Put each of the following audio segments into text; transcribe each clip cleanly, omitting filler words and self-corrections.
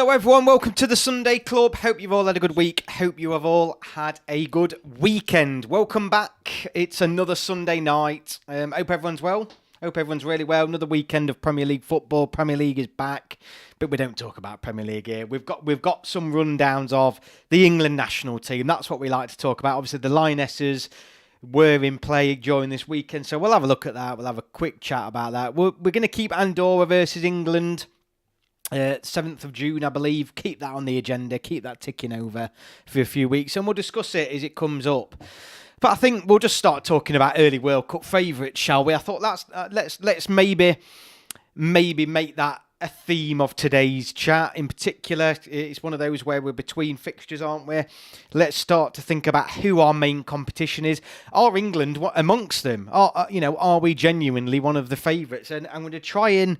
Hello everyone, welcome to the Sunday Club. Hope you've all had a good week. Hope you have all had a good weekend. Welcome back. It's another Sunday night. Hope everyone's well. Hope everyone's really well. Another weekend of Premier League football. Premier League is back, but we don't talk about Premier League here. We've got some rundowns of the England national team. That's what we like to talk about. Obviously, the Lionesses were in play during this weekend, so we'll have a look at that. We'll have a quick chat about that. We're going to keep Andorra versus England. 7th of June, I believe. Keep that on the agenda. Keep that ticking over for a few weeks, and we'll discuss it as it comes up. But I think we'll just start talking about early World Cup favourites, shall we? I thought let's maybe make that a theme of today's chat. In particular, it's one of those where we're between fixtures, aren't we? Let's start to think about who our main competition is. Are England amongst them? Are we genuinely one of the favourites? And I'm going to try and.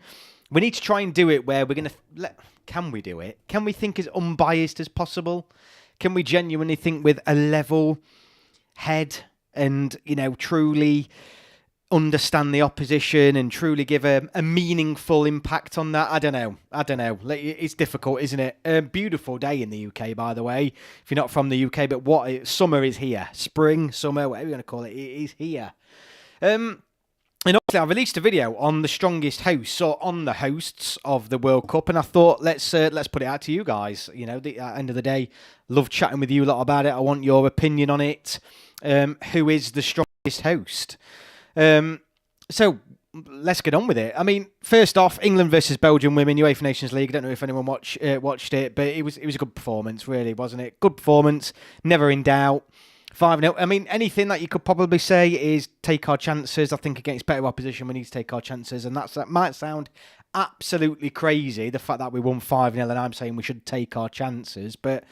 We need to try and do it where we're going to... Can we do it? Can we think as unbiased as possible? Can we genuinely think with a level head and, truly understand the opposition and truly give a meaningful impact on that? I don't know. It's difficult, isn't it? Beautiful day in the UK, by the way. If you're not from the UK, but summer is here. Spring, summer, whatever you're going to call it, it is here. And obviously, I released a video on the strongest hosts, or on the hosts of the World Cup, and I thought let's put it out to you guys. At the end of the day, love chatting with you a lot about it. I want your opinion on it. Who is the strongest host? So let's get on with it. I mean, first off, England versus Belgium women, UEFA Nations League. I don't know if anyone watched it, but it was a good performance, really, wasn't it? Good performance, never in doubt. 5-0. I mean, anything that you could probably say is take our chances. I think against better opposition, we need to take our chances. And that might sound absolutely crazy, the fact that we won 5-0 and I'm saying we should take our chances. But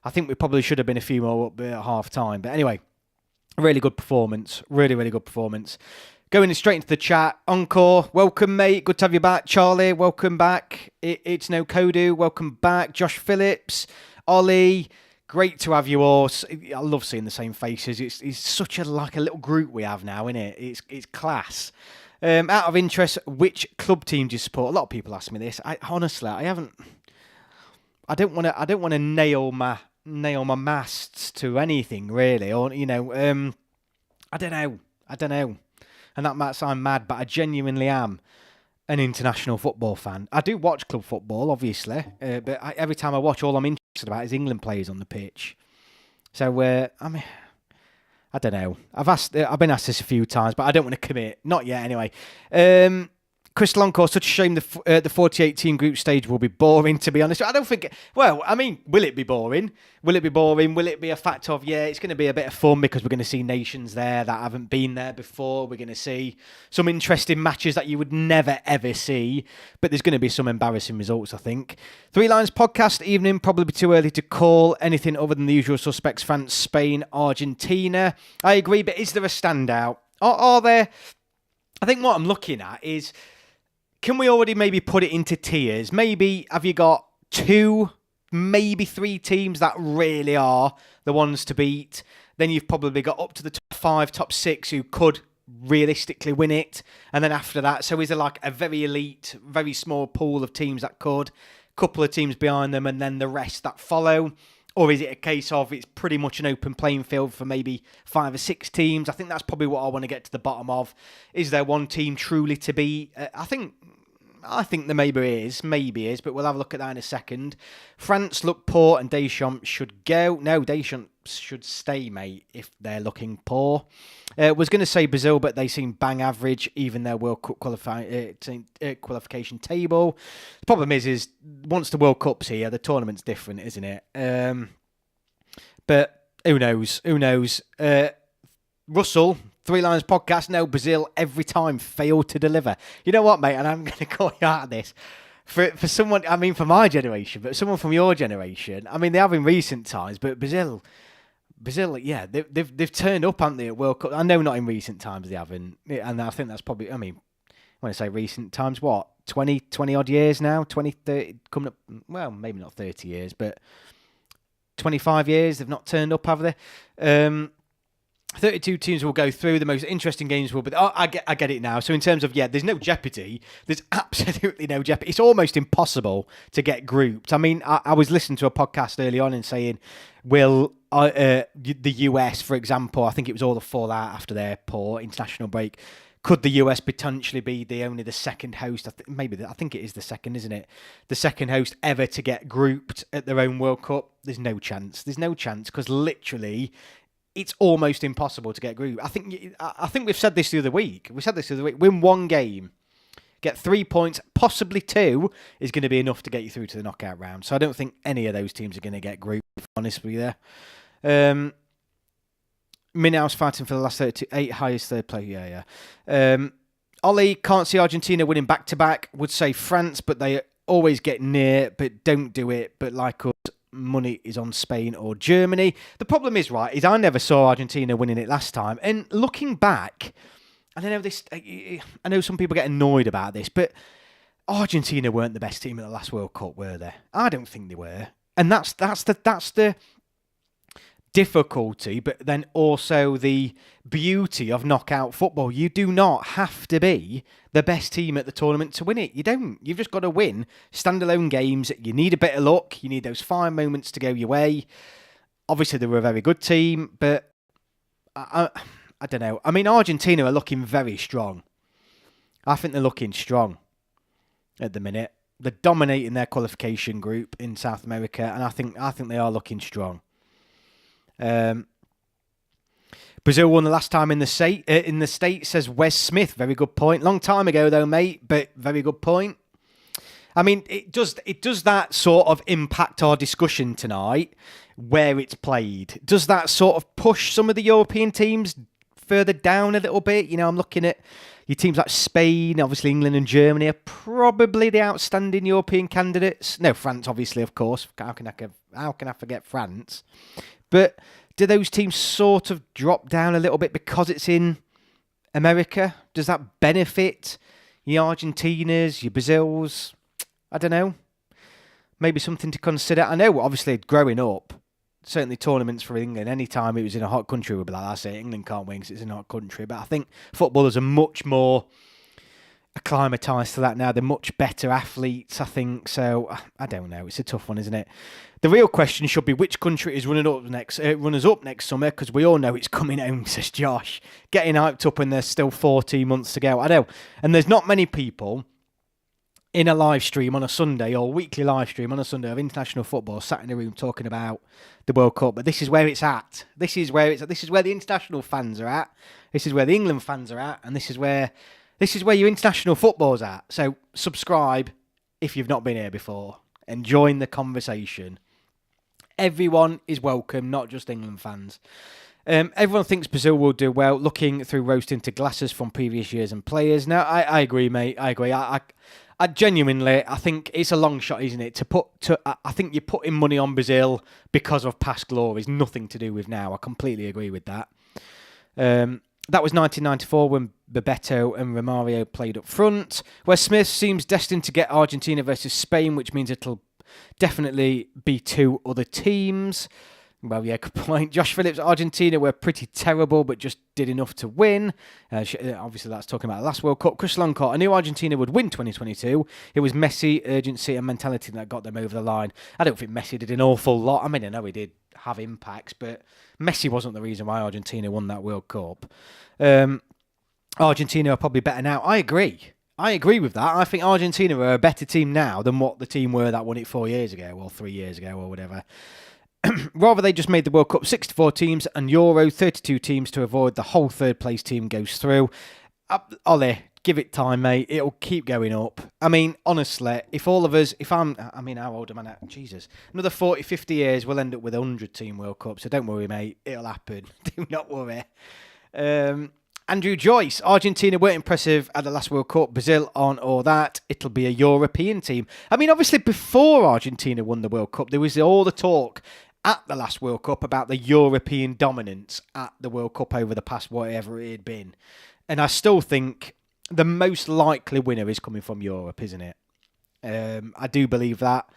I think we probably should have been a few more up at half time. But anyway, really good performance. Really, really good performance. Going straight into the chat. Encore, welcome, mate. Good to have you back. Charlie, welcome back. It's No Kodu, welcome back. Josh Phillips, Ollie. Great to have you all. I love seeing the same faces. It's such a little group we have now, isn't it? It's class. Out of interest, which club team do you support? A lot of people ask me this. Honestly, I haven't. I don't want to nail my masts to anything really, or I don't know. And that might sound mad, but I genuinely am an international football fan. I do watch club football, obviously, but every time I watch, all I'm interested about is England players on the pitch. So, I don't know. I've been asked this a few times, but I don't want to commit. Not yet, anyway. Crystal Encore, such a shame the 48-team group stage will be boring, to be honest. I don't think... Well, I mean, will it be boring? Will it be boring? Will it be a fact of, it's going to be a bit of fun because we're going to see nations there that haven't been there before. We're going to see some interesting matches that you would never, ever see. But there's going to be some embarrassing results, I think. Three Lions podcast evening, probably too early to call anything other than the usual suspects, France, Spain, Argentina. I agree, but is there a standout? Are there... I think what I'm looking at is... Can we already maybe put it into tiers? Maybe have you got 2, maybe 3 teams that really are the ones to beat? Then you've probably got up to the top 5, top 6 who could realistically win it. And then after that, so is there like a very elite, very small pool of teams that could? Couple of teams behind them and then the rest that follow? Or is it a case of it's pretty much an open playing field for maybe 5 or 6 teams? I think that's probably what I want to get to the bottom of. Is there one team truly to be? I think there maybe is, but we'll have a look at that in a second. France look poor and Deschamps should go. No, Deschamps should stay, mate, if they're looking poor. Was going to say Brazil, but they seem bang average, even their World Cup qualification table. The problem is once the World Cup's here, the tournament's different, isn't it? But who knows? Russell, Three Lions podcast, no, Brazil every time failed to deliver. You know what, mate? And I'm going to call you out of this. For someone, I mean, for my generation, but someone from your generation, I mean, they have in recent times, but Brazil, yeah, they've turned up, haven't they, at World Cup? I know not in recent times they haven't, and I think that's probably, I mean, when I say recent times, what, 20 odd years now, 20, 30, coming up, well, maybe not 30 years, but 25 years, they've not turned up, have they? 32 teams will go through. The most interesting games will be... Oh, I get it now. So in terms of, there's no jeopardy. There's absolutely no jeopardy. It's almost impossible to get grouped. I mean, I was listening to a podcast early on and saying, will the US, for example, I think it was all the fallout after their poor international break, could the US potentially be the second host? I think it is the second, isn't it? The second host ever to get grouped at their own World Cup? There's no chance. There's no chance because literally... it's almost impossible to get grouped. I think we've said this the other week. Win one game, get 3 points, possibly 2 is going to be enough to get you through to the knockout round. So I don't think any of those teams are going to get grouped, honestly, there. Minau's fighting for the last 38 highest third place. Ollie can't see Argentina winning back-to-back. Would say France, but they always get near, but don't do it. But like us, money is on Spain or Germany. The problem is I never saw Argentina winning it last time. And looking back, I know some people get annoyed about this, but Argentina weren't the best team at the last World Cup, were they? I don't think they were. And that's the difficulty, but then also the beauty of knockout football. You do not have to be the best team at the tournament to win it. You don't. You've just got to win standalone games. You need a bit of luck. You need those fine moments to go your way. Obviously, they were a very good team, but I don't know. I mean, Argentina are looking very strong. I think they're looking strong at the minute. They're dominating their qualification group in South America, and I think they are looking strong. Brazil won the last time in the States, says Wes Smith. Very good point. Long time ago though, mate, but very good point. I mean, it does that sort of impact our discussion tonight where it's played? Does that sort of push some of the European teams further down a little bit? I'm looking at your teams like Spain, obviously England and Germany are probably the outstanding European candidates. No, France, obviously, of course. How can I forget France? But do those teams sort of drop down a little bit because it's in America? Does that benefit your Argentinas, your Brazils? I don't know. Maybe something to consider. I know, obviously, growing up, certainly tournaments for England, anytime it was in a hot country, we'd be like, I say, England can't win because it's in a hot country. But I think footballers are much more acclimatised to that now. They're much better athletes, I think. So, I don't know. It's a tough one, isn't it? The real question should be which country is runners up next summer, because we all know it's coming home, says Josh. Getting hyped up and there's still 14 months to go. I know. And there's not many people in a live stream on a Sunday or weekly live stream on a Sunday of international football sat in a room talking about the World Cup. But this is where it's at. This is where the international fans are at. This is where the England fans are at. And this is where your international football's at. So subscribe if you've not been here before and join the conversation. Everyone is welcome, not just England fans. Everyone thinks Brazil will do well, looking through rose-tinted glasses from previous years and players. Now, I agree, mate. I agree. I genuinely, I think it's a long shot, isn't it? I think you're putting money on Brazil because of past glories, nothing to do with now. I completely agree with that. That was 1994 when Bebeto and Romario played up front, where Smith seems destined to get Argentina versus Spain, which means it'll definitely be 2 other teams. Well, yeah, good point. Josh Phillips, Argentina were pretty terrible, but just did enough to win. Obviously, that's talking about the last World Cup. Chris Longcourt, I knew Argentina would win 2022. It was Messi, urgency and mentality that got them over the line. I don't think Messi did an awful lot. I mean, I know he did have impacts, but Messi wasn't the reason why Argentina won that World Cup. Argentina are probably better now. I agree with that. I think Argentina are a better team now than what the team were that won it 4 years ago or 3 years ago or whatever. Rather, they just made the World Cup 64 teams and Euro 32 teams to avoid the whole third place team goes through. Ollie, give it time, mate. It'll keep going up. I mean, honestly, how old am I now? Jesus. Another 40, 50 years, we'll end up with 100 team World Cup. So don't worry, mate. It'll happen. Do not worry. Andrew Joyce, Argentina weren't impressive at the last World Cup. Brazil aren't all that. It'll be a European team. I mean, obviously, before Argentina won the World Cup, there was all the talk at the last World Cup about the European dominance at the World Cup over the past whatever it had been. And I still think the most likely winner is coming from Europe, isn't it? I do believe that.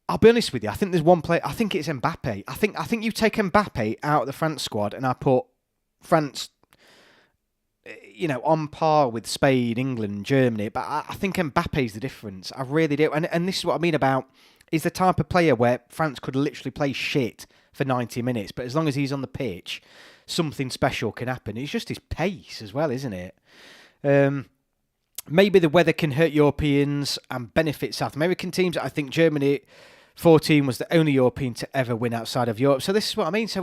I'll be honest with you. I think there's one player. I think it's Mbappe. I think you take Mbappe out of the France squad, and I put France, on par with Spain, England, Germany. But I think Mbappe's the difference. I really do. And this is what I mean about is the type of player where France could literally play shit for 90 minutes, but as long as he's on the pitch, something special can happen. It's just his pace as well, isn't it? Maybe the weather can hurt Europeans and benefit South American teams. I think Germany 14 was the only European to ever win outside of Europe. So this is what I mean. So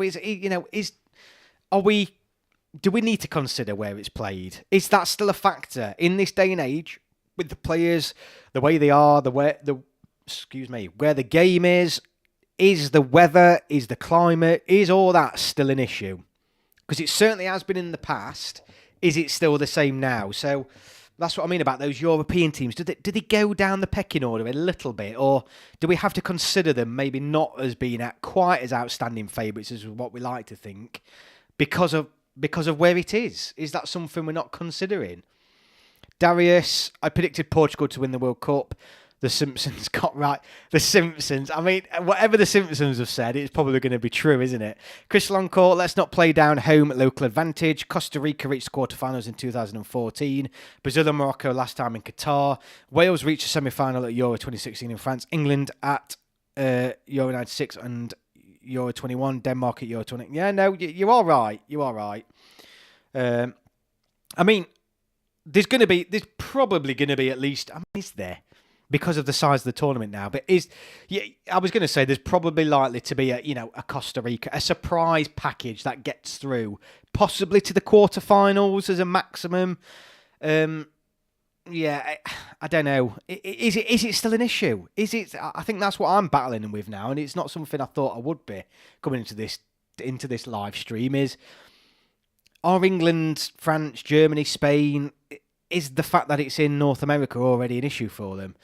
do we need to consider where it's played? Is that still a factor in this day and age with the players, the way they are, where the game is? Is the weather, is the climate, is all that still an issue? Because it certainly has been in the past. Is it still the same now? So that's what I mean about those European teams. Do they go down the pecking order a little bit, or do we have to consider them maybe not as being quite as outstanding favourites as what we like to think because of where it is? Is that something we're not considering? Darius, I predicted Portugal to win the World Cup. The Simpsons got right. The Simpsons. I mean, whatever the Simpsons have said, it's probably going to be true, isn't it? Chris Longcourt, let's not play down home at local advantage. Costa Rica reached quarterfinals in 2014. Brazil and Morocco last time in Qatar. Wales reached a semi-final at Euro 2016 in France. England at Euro 96 and Euro 21. Denmark at Euro 20. Yeah, no, you're all right. You're all right. I mean, there's probably going to be at least, is there? Because of the size of the tournament now. But I was going to say there's probably likely to be a Costa Rica, a surprise package that gets through, possibly to the quarterfinals as a maximum. I don't know. Is it still an issue? Is it? I think that's what I'm battling with now, and it's not something I thought I would be coming into this live stream. Are England, France, Germany, Spain? Is the fact that it's in North America already an issue for them?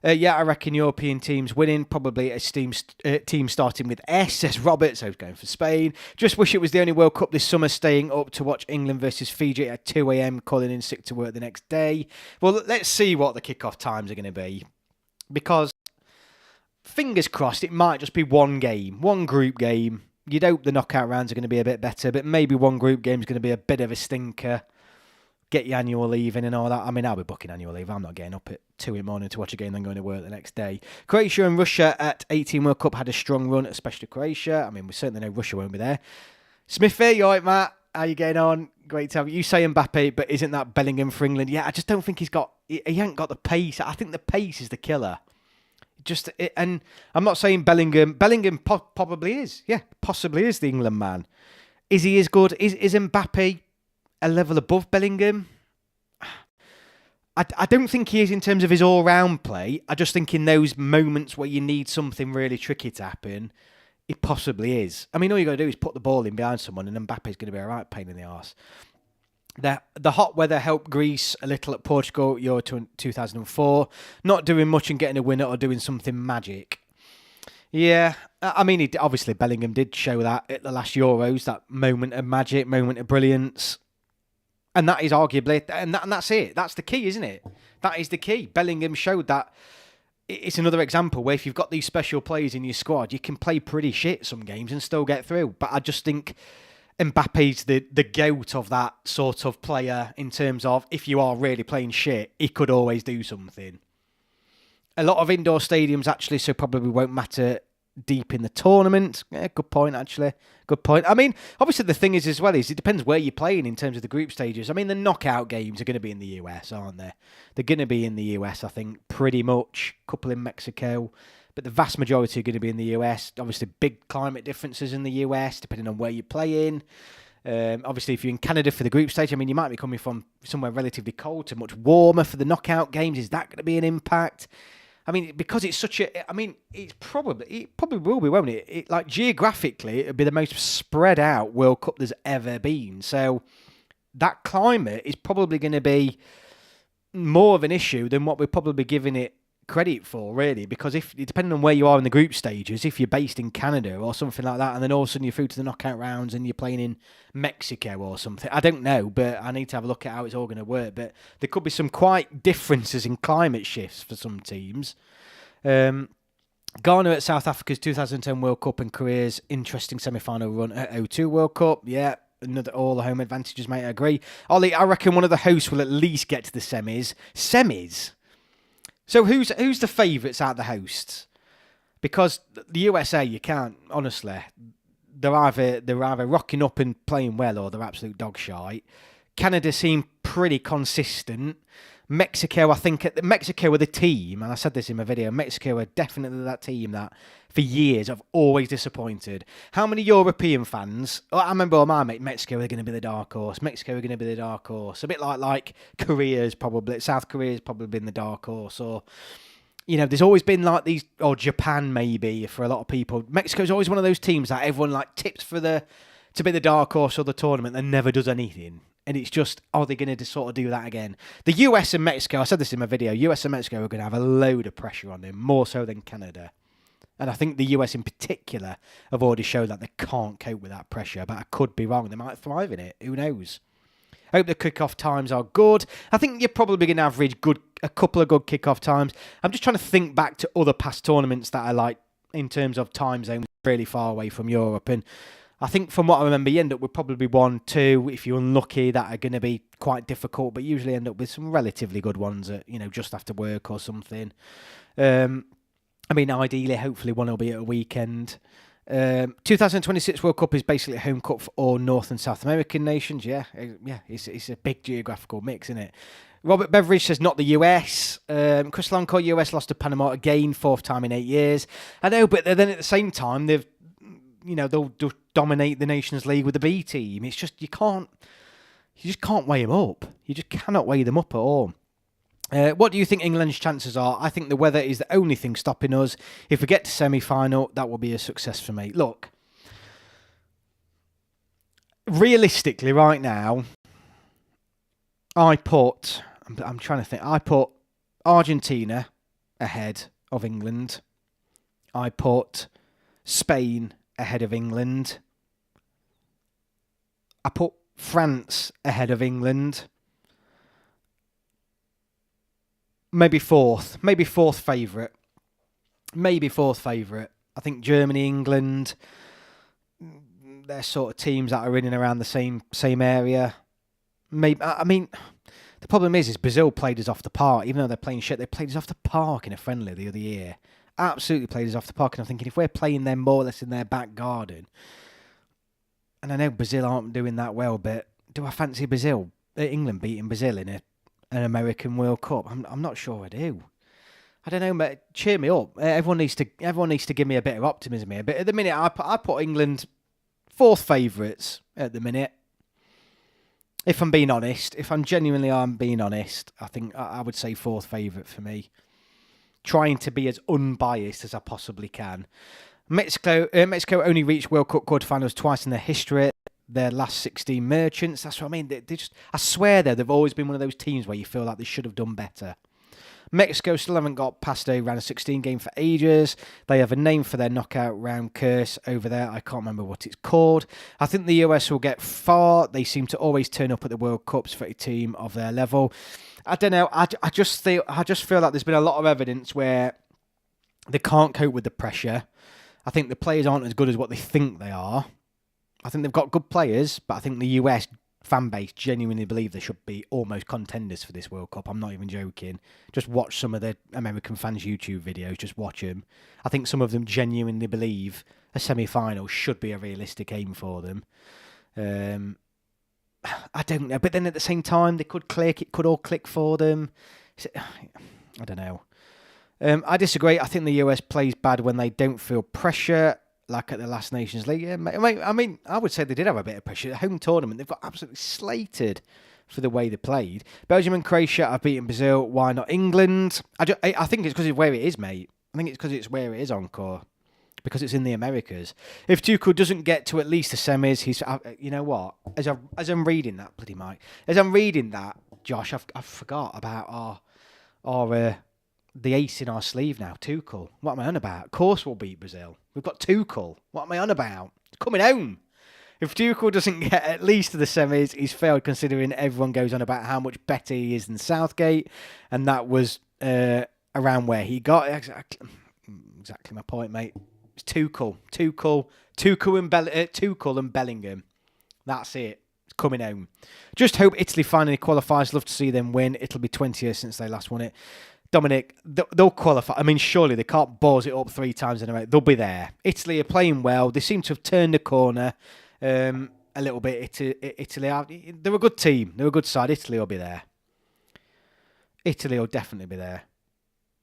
I reckon European teams winning, probably a team starting with S, says Robert, so he's going for Spain. Just wish it was the only World Cup this summer, staying up to watch England versus Fiji at 2 a.m, calling in sick to work the next day. Well, let's see what the kickoff times are going to be. Because, fingers crossed, it might just be one group game. You'd hope the knockout rounds are going to be a bit better, but maybe one group game is going to be a bit of a stinker. Get your annual leave in and all that. I mean, I'll be booking annual leave. I'm not getting up at 2 in the morning to watch a game, then going to work the next day. Croatia and Russia at 18 World Cup had a strong run, especially Croatia. I mean, we certainly know Russia won't be there. Smithy, you all right, Matt? How you getting on? Great to have you. You say Mbappe, but isn't that Bellingham for England? Yeah, I just don't think he ain't got the pace. I think the pace is the killer. And I'm not saying Bellingham. Bellingham probably is. Yeah, possibly is the England man. Is he as good? Is Mbappe a level above Bellingham? I don't think he is in terms of his all-round play. I just think in those moments where you need something really tricky to happen, it possibly is. I mean, all you got to do is put the ball in behind someone and Mbappe's going to be a right pain in the arse. The hot weather helped Greece a little at Portugal, Euro 2004. Not doing much and getting a winner or doing something magic. Yeah, I mean, obviously Bellingham did show that at the last Euros, that moment of magic, moment of brilliance. And that is arguably, and that's it. That's the key, isn't it? That is the key. Bellingham showed that. It's another example where if you've got these special players in your squad, you can play pretty shit some games and still get through. But I just think Mbappe's the goat of that sort of player in terms of if you are really playing shit, he could always do something. A lot of indoor stadiums actually, so probably won't matter deep in the tournament. Yeah, good point, actually. Good point. I mean, obviously the thing is as well is it depends where you're playing in terms of the group stages. I mean, the knockout games are going to be in the US, aren't they? They're going to be in the US, I think, pretty much. A couple in Mexico. But the vast majority are going to be in the US. Obviously, big climate differences in the US, depending on where you're playing. Obviously, if you're in Canada for the group stage, I mean, you might be coming from somewhere relatively cold to much warmer for the knockout games. Is that going to be an impact? I mean, because it's such a... I mean, it probably will be, won't it? Like, geographically, it'll be the most spread out World Cup there's ever been. So, that climate is probably going to be more of an issue than what we're probably giving it credit for, really, because if depending on where you are in the group stages, if you're based in Canada or something like that, and then all of a sudden you're through to the knockout rounds and you're playing in Mexico or something, I don't know, but I need to have a look at how it's all going to work. But there could be some quite differences in climate shifts for some teams. Ghana at South Africa's 2010 World Cup and Korea's interesting semi-final run at O2 World Cup. Yeah, another all the home advantages, mate. I agree. Ollie, I reckon one of the hosts will at least get to the semis. Semis? So who's the favourites out of the hosts? Because the USA, you can't, honestly, they're either rocking up and playing well or they're absolute dog shite. Canada seem pretty consistent. Mexico, I think, Mexico are the team, and I said this in my video, Mexico are definitely that team that for years have always disappointed. How many European fans, I remember all my mate, Mexico are going to be the dark horse, Mexico are going to be the dark horse, a bit like Korea's probably, South Korea's probably been the dark horse, or, you know, there's always been like these, or Japan maybe, for a lot of people. Mexico's always one of those teams that everyone like tips to be the dark horse of the tournament and never does anything. And it's just, are they going to sort of do that again? The US and Mexico, I said this in my video, US and Mexico are going to have a load of pressure on them, more so than Canada. And I think the US in particular have already shown that they can't cope with that pressure, but I could be wrong. They might thrive in it. Who knows? I hope the kick-off times are good. I think you're probably going to average a couple of good kick-off times. I'm just trying to think back to other past tournaments that I like in terms of time zones really far away from Europe. And I think from what I remember, you end up with probably 1, 2, if you're unlucky, that are going to be quite difficult, but usually end up with some relatively good ones at, you know, just after work or something. I mean, ideally, hopefully one will be at a weekend. 2026 World Cup is basically a home cup for all North and South American nations. Yeah, it's a big geographical mix, isn't it? Robert Beveridge says not the US. Chris Lancourt, US lost to Panama again, 4th time in 8 years. I know, but then at the same time, they'll dominate the Nations League with the B team. It's just, you just can't weigh them up. You just cannot weigh them up at all. What do you think England's chances are? I think the weather is the only thing stopping us. If we get to semi-final, that will be a success for me. Look, realistically right now, I'm trying to think. I put Argentina ahead of England. I put Spain ahead of England. I put France ahead of England. Maybe fourth favourite. I think Germany, England, they're sort of teams that are in and around the same area. Maybe, I mean, the problem is Brazil played us off the park. Even though they're playing shit, they played us off the park in a friendly the other year. Absolutely played us off the park. And I'm thinking, if we're playing them more or less in their back garden, and I know Brazil aren't doing that well, but do I fancy England beating Brazil in an American World Cup? I'm not sure I do. I don't know, but cheer me up. Everyone needs to give me a bit of optimism here. But at the minute, I put England 4th favourites at the minute. If I'm being honest, I'm being honest, I think I would say 4th favourite for me. Trying to be as unbiased as I possibly can. Mexico only reached World Cup quarterfinals twice in their history. Their last 16 merchants. That's what I mean. They just, I swear they've always been one of those teams where you feel like they should have done better. Mexico still haven't got past a round of 16 game for ages. They have a name for their knockout round curse over there. I can't remember what it's called. I think the US will get far. They seem to always turn up at the World Cups for a team of their level. I don't know. I just feel like there's been a lot of evidence where they can't cope with the pressure. I think the players aren't as good as what they think they are. I think they've got good players, but I think the US fan base genuinely believe they should be almost contenders for this World Cup. I'm not even joking. Just watch some of the American fans' YouTube videos. Just watch them. I think some of them genuinely believe a semi-final should be a realistic aim for them. I don't know. But then at the same time, they could click. It could all click for them. I don't know. I disagree. I think the US plays bad when they don't feel pressure, like at the last Nations League. Yeah, I mean, I would say they did have a bit of pressure. The home tournament, they've got absolutely slated for the way they played. Belgium and Croatia have beaten Brazil. Why not England? I think it's because of where it is, mate. I think it's because it's where it is, Encore. Because it's in the Americas. If Tuchel doesn't get to at least the semis, he's... You know what? As I'm reading that, bloody Mike. As I'm reading that, Josh, I forgot about our the ace in our sleeve now, Tuchel. What am I on about? Of course we'll beat Brazil. We've got Tuchel. What am I on about? It's coming home. If Tuchel doesn't get at least to the semis, he's failed, considering everyone goes on about how much better he is than Southgate, and that was around where he got. Exactly. exactly my point, mate. It's Tuchel and Bellingham. That's it. It's coming home. Just hope Italy finally qualifies. Love to see them win. It'll be 20 years since they last won it. Dominic, they'll qualify. I mean, surely they can't balls it up 3 times in a row. They'll be there. Italy are playing well. They seem to have turned the corner a little bit. Italy, they're a good team. They're a good side. Italy will be there. Italy will definitely be there.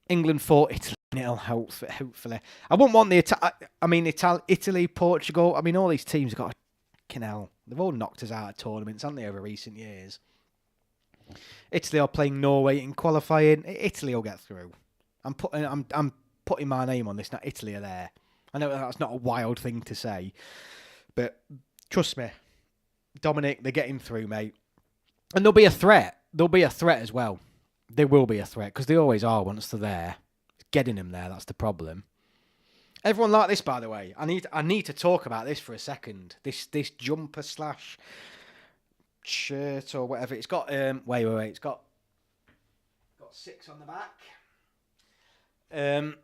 England fought Italy. It'll hopefully. I wouldn't want Italy, Portugal. I mean, all these teams have got they've all knocked us out of tournaments, haven't they, over recent years? Italy are playing Norway in qualifying. Italy will get through. I'm putting my name on this now. Italy are there. I know that's not a wild thing to say, but trust me, Dominic, they're getting through, mate. And there'll be a threat. There'll be a threat as well. There will be a threat because they always are once they're there. Getting them there, that's the problem. Everyone like this, by the way. I need to talk about this for a second. This jumper / shirt or whatever. It's got wait. It's got 6 on the back.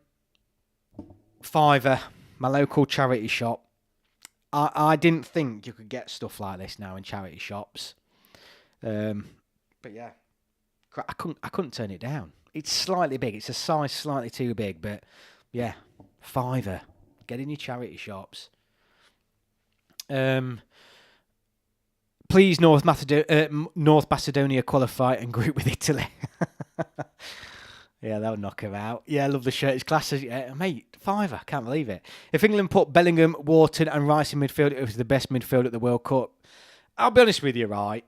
Fiver, my local charity shop. I didn't think you could get stuff like this now in charity shops. But yeah, I couldn't turn it down. It's slightly big. It's a size slightly too big, but yeah, fiver. Get in your charity shops. Please, North Macedonia qualify and group with Italy. Yeah, that'll knock him out. Yeah, I love the shirt. It's class. Yeah, mate, fiver. Can't believe it. If England put Bellingham, Wharton and Rice in midfield, it was the best midfield at the World Cup. I'll be honest with you, right?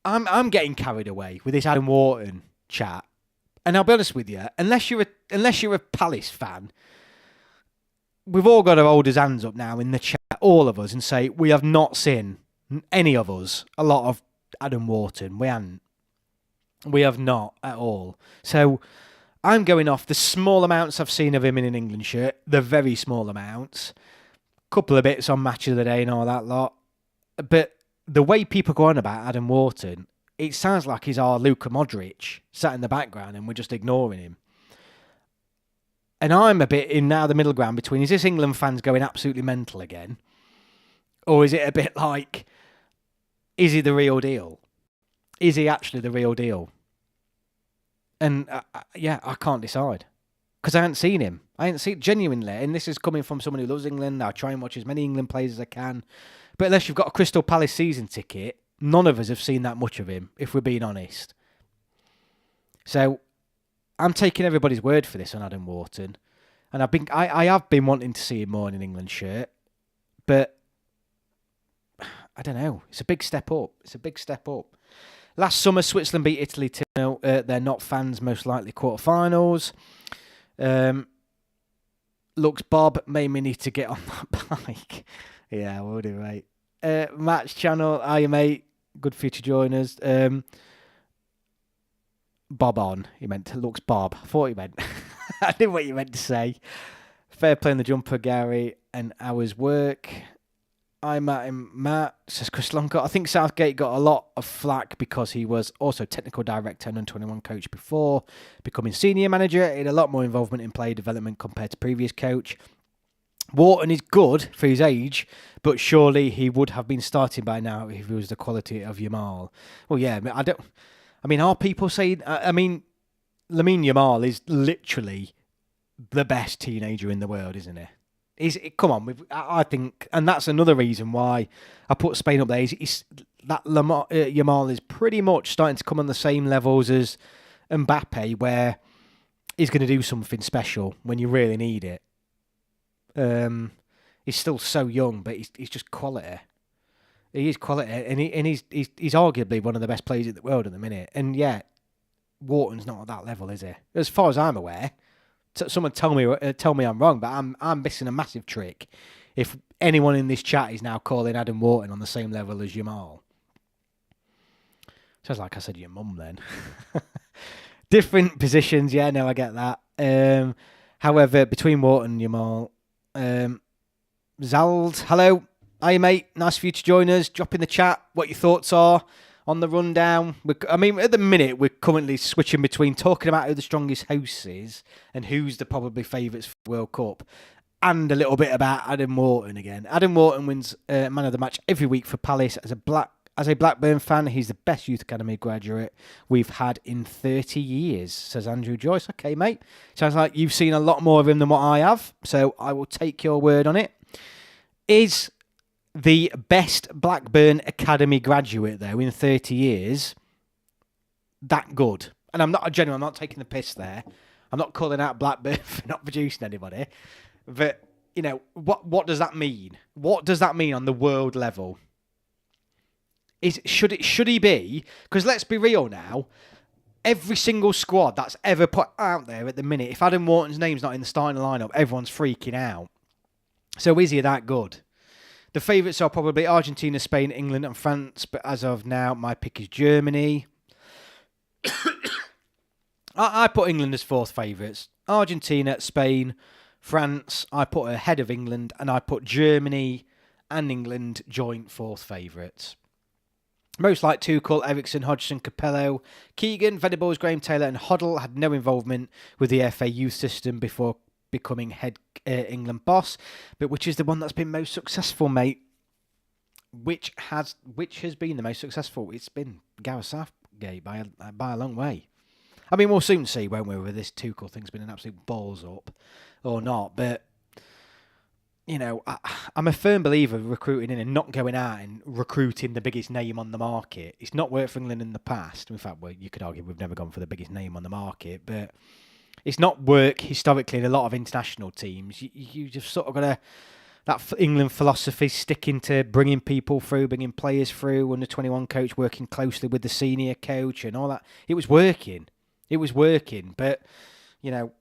I'm getting carried away with this Adam Wharton chat. And I'll be honest with you, unless you're a Palace fan, we've all got to hold his hands up now in the chat, all of us, and say we have not seen, any of us, a lot of Adam Wharton. We haven't. We have not at all. So I'm going off the small amounts I've seen of him in an England shirt, the very small amounts, couple of bits on Match of the Day and all that lot. But the way people go on about Adam Wharton, it sounds like he's our Luka Modric sat in the background and we're just ignoring him. And I'm a bit in now the middle ground between, is this England fans going absolutely mental again? Or is it a bit like, is he the real deal? Is he actually the real deal? And I can't decide. Because I haven't seen him. I haven't seen genuinely. And this is coming from someone who loves England. I try and watch as many England players as I can. But unless you've got a Crystal Palace season ticket, none of us have seen that much of him, if we're being honest. So I'm taking everybody's word for this on Adam Wharton. And I have been wanting to see him more in an England shirt. But I don't know. It's a big step up. Last summer, Switzerland beat Italy 2-0. They're not fans, most likely quarterfinals. Looks Bob made me need to get on that bike. Yeah, will do, mate. Match channel, hiya, mate. Good for you to join us. Bob on. He meant to looks Bob. I thought he meant. I knew what you meant to say. Fair play in the jumper, Gary, and hours work. I'm at him, Matt, says Chris Longcott. I think Southgate got a lot of flack because he was also technical director and under-21 coach before becoming senior manager. He had a lot more involvement in player development compared to previous coach. Wharton is good for his age, but surely he would have been starting by now if he was the quality of Yamal. Well, yeah, are people saying... Lamine Yamal is literally the best teenager in the world, isn't he? Come on, I think, and that's another reason why I put Spain up there. Yamal is pretty much starting to come on the same levels as Mbappe, where he's going to do something special when you really need it. He's still so young, but he's just quality. He is quality, and he's arguably one of the best players in the world at the minute. And yeah, Wharton's not at that level, is he? As far as I'm aware. Someone tell me I'm wrong, but I'm missing a massive trick if anyone in this chat is now calling Adam Wharton on the same level as Yamal. Sounds like I said your mum then. Different positions, yeah, no, I get that. However, between Wharton and Yamal, Zald, hello. Hi, mate. Nice for you to join us. Drop in the chat what your thoughts are on the rundown. I mean, at the minute, we're currently switching between talking about who the strongest host is and who's the probably favourites for the World Cup, and a little bit about Adam Wharton again. Adam Wharton wins man of the match every week for Palace. As a Blackburn fan, he's the best youth academy graduate we've had in 30 years, says Andrew Joyce. Okay, mate. Sounds like you've seen a lot more of him than what I have, so I will take your word on it. Is the best Blackburn Academy graduate, though, in 30 years, that good? And I'm not taking the piss there. I'm not calling out Blackburn for not producing anybody. But, you know, what does that mean? What does that mean on the world level? Should he be? Because let's be real now. Every single squad that's ever put out there at the minute, if Adam Wharton's name's not in the starting lineup, everyone's freaking out. So is he that good? The favourites are probably Argentina, Spain, England and France, but as of now, my pick is Germany. I put England as fourth favourites. Argentina, Spain, France, I put ahead of England, and I put Germany and England joint fourth favourites. Most like Tuchel, Ericsson, Hodgson, Capello, Keegan, Venables, Graham Taylor and Hoddle had no involvement with the FA youth system before becoming head England boss, but which is the one that's been most successful, mate? Which has been the most successful? It's been Gareth Southgate by a long way. I mean, we'll soon see, won't we, whether this Tuchel thing's been an absolute balls up or not. But, you know, I'm a firm believer of recruiting in and not going out and recruiting the biggest name on the market. It's not worked for England in the past. In fact, you could argue we've never gone for the biggest name on the market, but it's not worked historically in a lot of international teams. You just sort of got to, that England philosophy, sticking to bringing people through, bringing players through, under 21 coach working closely with the senior coach and all that. It was working. But, you know,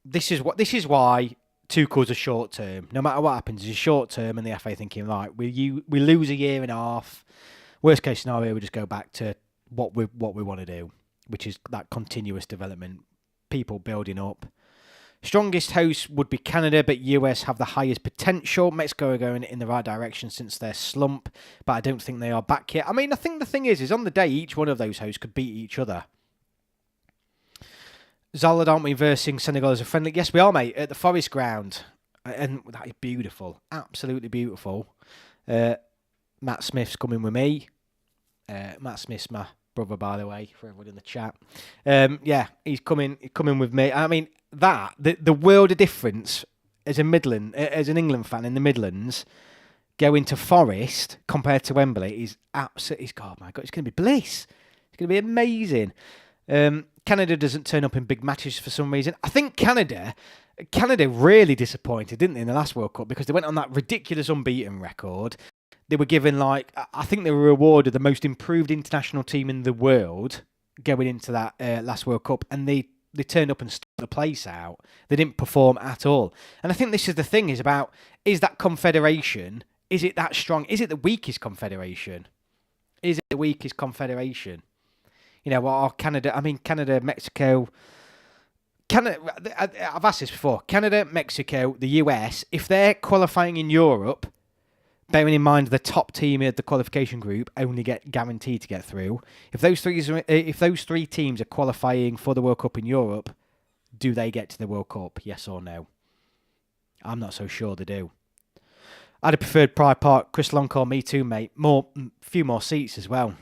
this is why Tuchel's a short term. No matter what happens, it's a short term, and the FA thinking, right, we lose a year and a half. Worst case scenario, we just go back to what we want to do, which is that continuous development, people building up. Strongest hosts would be Canada, but US have the highest potential. Mexico are going in the right direction since their slump, but I don't think they are back yet. I mean, I think the thing is on the day, each one of those hosts could beat each other. Zalad, aren't we versing Senegal as a friendly? Yes, we are, mate, at the Forest Ground. And that is beautiful. Absolutely beautiful. Matt Smith's coming with me. Matt Smith's my brother, by the way, for everyone in the chat. Yeah, he's coming with me. I mean, the world of difference as an England fan in the Midlands, going to Forest compared to Wembley is absolutely, oh my God, it's going to be bliss. It's going to be amazing. Canada doesn't turn up in big matches for some reason. I think Canada really disappointed, didn't they, in the last World Cup, because they went on that ridiculous unbeaten record. They were given, I think they were awarded the most improved international team in the world going into that last World Cup, and they turned up and stood the place out. They didn't perform at all. And I think this is the thing, is that confederation, is it that strong? Is it the weakest confederation? You know, or Canada, Mexico. I've asked this before. Canada, Mexico, the US, if they're qualifying in Europe, bearing in mind the top team of the qualification group only get guaranteed to get through, if those three teams are qualifying for the World Cup in Europe, do they get to the World Cup? Yes or no? I'm not so sure they do. I'd have preferred Pride Park. Chris Longcore, me too, mate. Few more seats as well.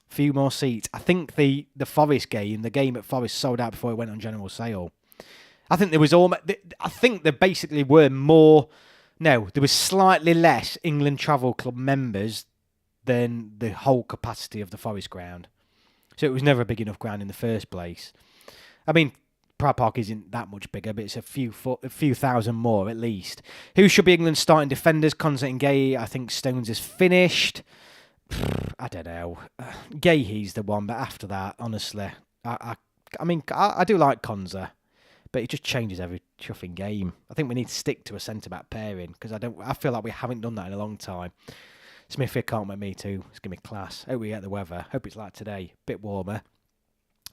Few more seats. I think the Forest game, the game at Forest, sold out before it went on general sale. I think there basically were more. No, there was slightly less England Travel Club members than the whole capacity of the Forest ground. So it was never a big enough ground in the first place. I mean, Pride Park isn't that much bigger, but it's a few thousand more at least. Who should be England's starting defenders? Constant and Gay. I think Stones is finished. I don't know. Gayhe's the one, but after that, honestly, I do like Konza, but it just changes every chuffing game. I think we need to stick to a centre-back pairing, because I feel like we haven't done that in a long time. Smithy can't make me too. It's going to be class. Hope we get the weather. Hope it's like today. Bit warmer.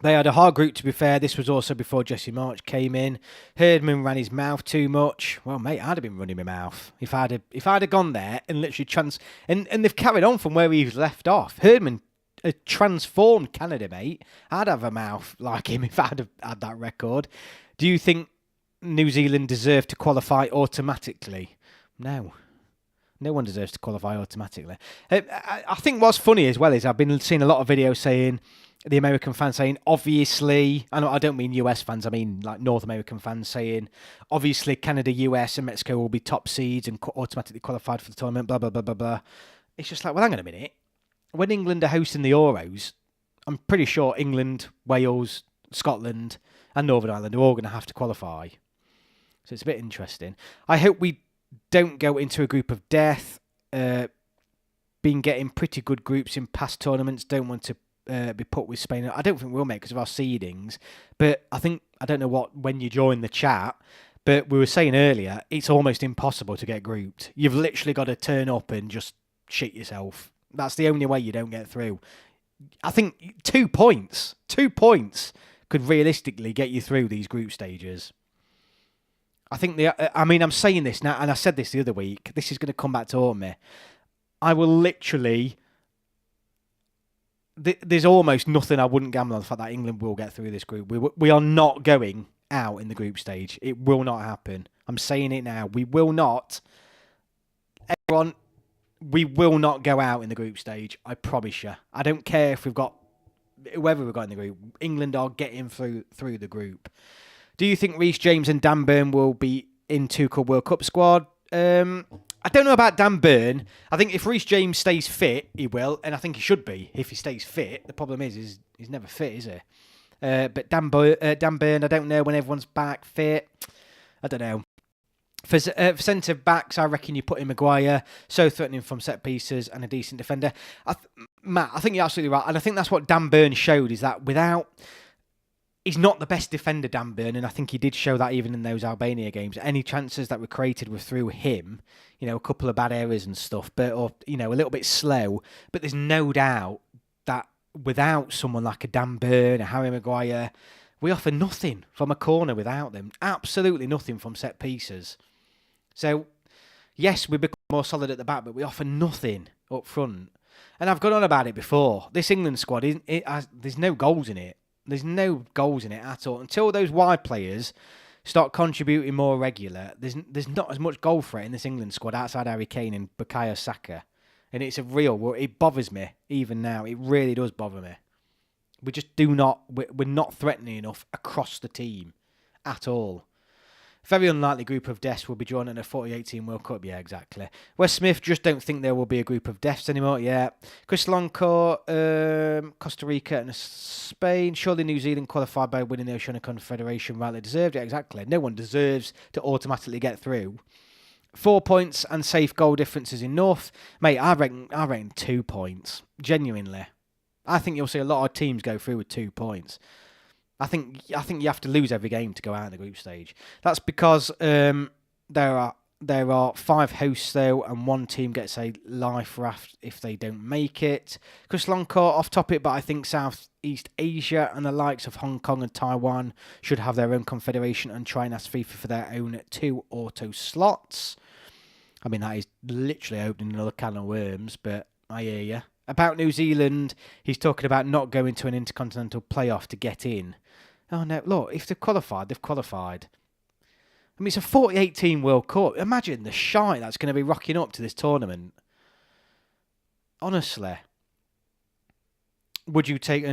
They had a hard group, to be fair. This was also before Jesse March came in. Herdman ran his mouth too much. Well, mate, I'd have been running my mouth if I'd have gone there and literally and they've carried on from where he left off. Herdman a transformed Canada, mate. I'd have a mouth like him if I'd have had that record. Do you think New Zealand deserve to qualify automatically? No. No one deserves to qualify automatically. I think what's funny as well is I've been seeing a lot of videos saying, the American fans saying, obviously, I don't mean US fans, I mean like North American fans saying, obviously Canada, US and Mexico will be top seeds and automatically qualified for the tournament, blah, blah, blah, blah, blah. It's just like, well, hang on a minute. When England are hosting the Euros, I'm pretty sure England, Wales, Scotland and Northern Ireland are all going to have to qualify. So it's a bit interesting. I hope we don't go into a group of death. Been getting pretty good groups in past tournaments. Don't want to be put with Spain. I don't think we'll make because of our seedings. But I don't know when you join the chat, but we were saying earlier, it's almost impossible to get grouped. You've literally got to turn up and just shit yourself. That's the only way you don't get through. I think 2 points could realistically get you through these group stages. I think I'm saying this now, and I said this the other week. This is going to come back to haunt me. I will literally. There's almost nothing I wouldn't gamble on the fact that England will get through this group. We are not going out in the group stage. It will not happen. I'm saying it now. We will not. Everyone, we will not go out in the group stage. I promise you. I don't care if we've got whoever we've got in the group. England are getting through the group. Do you think Reece James and Dan Burn will be in Tuchel World Cup squad? I don't know about Dan Burn. I think if Reece James stays fit, he will, and I think he should be if he stays fit. The problem is he's never fit, is he? But Dan Burn, I don't know when everyone's back fit. I don't know. For centre backs, I reckon you put in Maguire, so threatening from set pieces and a decent defender. Matt, I think you're absolutely right, and I think that's what Dan Burn showed, is that he's not the best defender, Dan Burn, and I think he did show that even in those Albania games. Any chances that were created were through him, a couple of bad errors and stuff, or a little bit slow. But there's no doubt that without someone like a Dan Burn, a Harry Maguire, we offer nothing from a corner without them. Absolutely nothing from set pieces. So, yes, we become more solid at the back, but we offer nothing up front. And I've gone on about it before. This England squad, there's no goals in it. There's no goals in it at all. Until those wide players start contributing more regular, there's not as much goal threat in this England squad outside Harry Kane and Bukayo Saka. And it bothers me even now. It really does bother me. We just we're not threatening enough across the team at all. Very unlikely group of deaths will be drawn in a 48-team World Cup. Yeah, exactly. Wes Smith, just don't think there will be a group of deaths anymore. Yeah. Chris Loncourt, Costa Rica and Spain. Surely New Zealand qualified by winning the Oceania Confederation. Rightly deserved. Yeah, exactly. No one deserves to automatically get through. 4 points and safe goal differences in North. Mate, I reckon 2 points. Genuinely. I think you'll see a lot of teams go through with 2 points. I think you have to lose every game to go out in the group stage. That's because there are 5 hosts though, and one team gets a life raft if they don't make it. Chris Loncourt off topic, but I think Southeast Asia and the likes of Hong Kong and Taiwan should have their own confederation and try and ask FIFA for their own 2 auto slots. I mean, that is literally opening another can of worms, but I hear you. About New Zealand, he's talking about not going to an intercontinental playoff to get in. Oh no, look, if they've qualified, they've qualified. I mean, it's a 48-team World Cup. Imagine the shite that's going to be rocking up to this tournament. Honestly. Would you take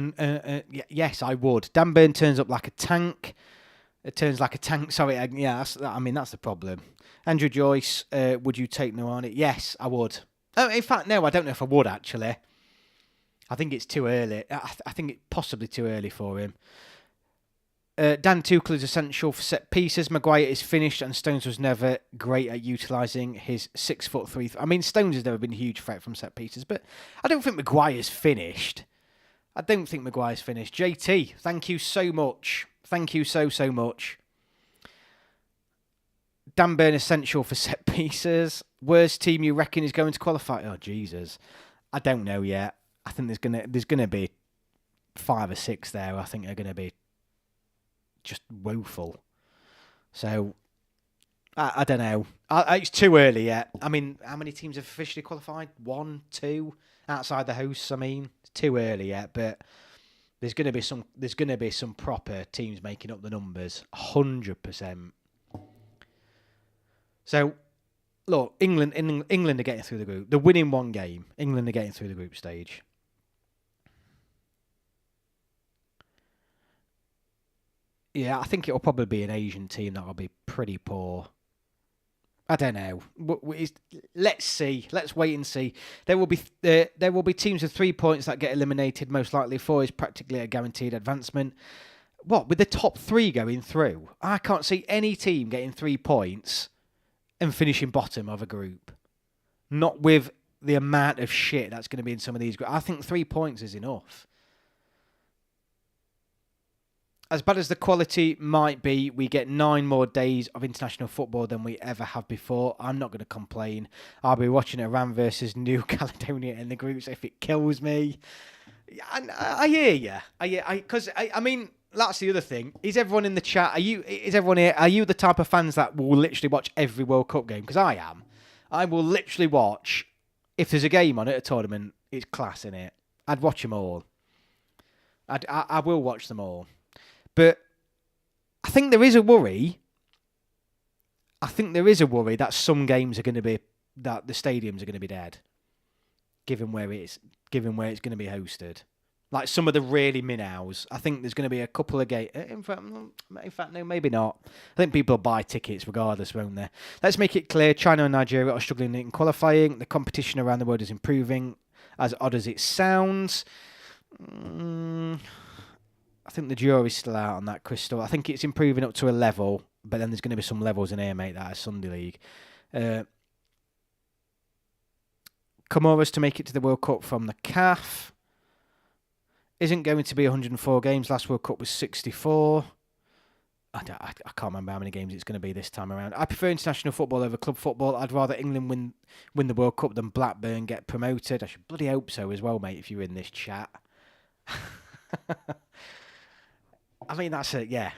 yes, I would. Dan Burn turns up like a tank. It turns like a tank. Sorry, yeah, that's the problem. Andrew Joyce, would you take no on it? Yes, I would. Oh, in fact, no, I don't know if I would, actually. I think it's too early. I think it's possibly too early for him. Dan Tuchel is essential for set pieces. Maguire is finished, and Stones was never great at utilising his 6'3". I mean, Stones has never been a huge threat from set pieces, but I don't think Maguire's finished. JT, thank you so much. Thank you so much. Dan Burn essential for set pieces. Worst team you reckon is going to qualify? Oh Jesus, I don't know yet. I think there's gonna be 5 or 6 there. I think are gonna be just woeful. So I don't know. It's too early yet. I mean, how many teams have officially qualified? 1, 2. outside the hosts. I mean, it's too early yet, but there's going to be some proper teams making up the numbers, 100%. So, look, England are getting through the group. They're winning one game. England are getting through the group stage. Yeah, I think it'll probably be an Asian team that will be pretty poor. I don't know. Let's see. Let's wait and see. There will be teams with 3 points that get eliminated. Most likely, 4 is practically a guaranteed advancement. What, with the top 3 going through? I can't see any team getting 3 points and finishing bottom of a group. Not with the amount of shit that's going to be in some of these groups. I think 3 points is enough. As bad as the quality might be, we get 9 more days of international football than we ever have before. I'm not going to complain. I'll be watching Iran versus New Caledonia in the groups if it kills me. I hear you. I mean, that's the other thing. Is everyone in the chat? Is everyone here? Are you the type of fans that will literally watch every World Cup game? Because I am. I will literally watch. If there's a game on at a tournament, it's class in it. I'd watch them all. I will watch them all. But I think there is a worry. That some games are going to be, that the stadiums are going to be dead, given where it's going to be hosted. Like some of the really minnows. I think there's going to be a couple of games. In fact, no, maybe not. I think people will buy tickets regardless, won't they? Let's make it clear: China and Nigeria are struggling in qualifying. The competition around the world is improving, as odd as it sounds. I think the jury's still out on that, Crystal. I think it's improving up to a level, but then there's going to be some levels in here, mate, that are Sunday League. Comoros to make it to the World Cup from the CAF. Isn't going to be 104 games. Last World Cup was 64. I can't remember how many games it's going to be this time around. I prefer international football over club football. I'd rather England win the World Cup than Blackburn get promoted. I should bloody hope so as well, mate, if you're in this chat. I mean, that's it, yeah.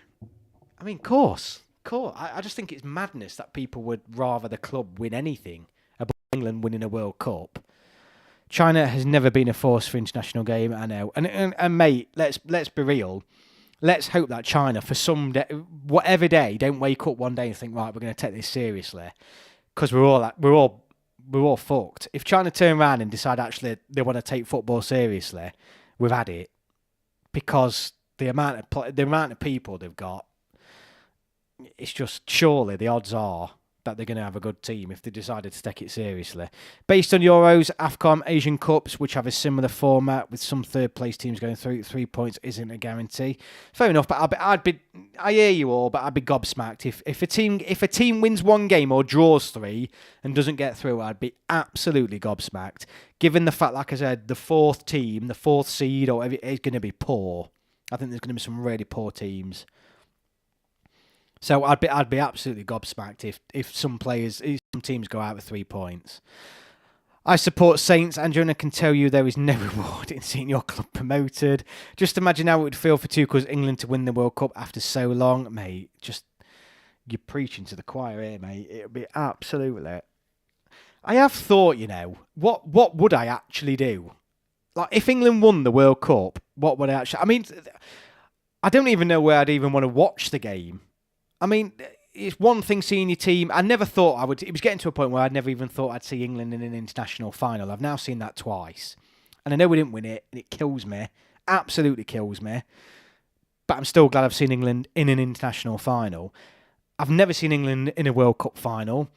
I mean, course. I just think it's madness that people would rather the club win anything about England winning a World Cup. China has never been a force for international game, I know. And mate, let's be real. Let's hope that China, for some day, whatever day, don't wake up one day and think, right, we're going to take this seriously, because we're all fucked. If China turn around and decide actually they want to take football seriously, we've had it, because the amount of people they've got, it's just, surely the odds are that they're going to have a good team if they decided to take it seriously. Based on Euros, AFCON, Asian Cups, which have a similar format with some third-place teams going through, 3 points isn't a guarantee. Fair enough, but I hear you all, but I'd be gobsmacked if a team wins one game or draws 3 and doesn't get through. I'd be absolutely gobsmacked, given the fact, like I said, the 4th team, the 4th seed, or whatever, is going to be poor. I think there's going to be some really poor teams. So I'd be absolutely gobsmacked if some teams go out with 3 points. I support Saints. Androna can tell you there is no reward in seeing your club promoted. Just imagine how it would feel for Tuchel's England to win the World Cup after so long, mate. You're preaching to the choir here, mate. It would be absolutely. I have thought, what would I actually do? Like, if England won the World Cup, what would I actually... I mean, I don't even know where I'd even want to watch the game. I mean, it's one thing seeing your team. I never thought I would... It was getting to a point where I'd never even thought I'd see England in an international final. I've now seen that twice. And I know we didn't win it, and it kills me. Absolutely kills me. But I'm still glad I've seen England in an international final. I've never seen England in a World Cup final.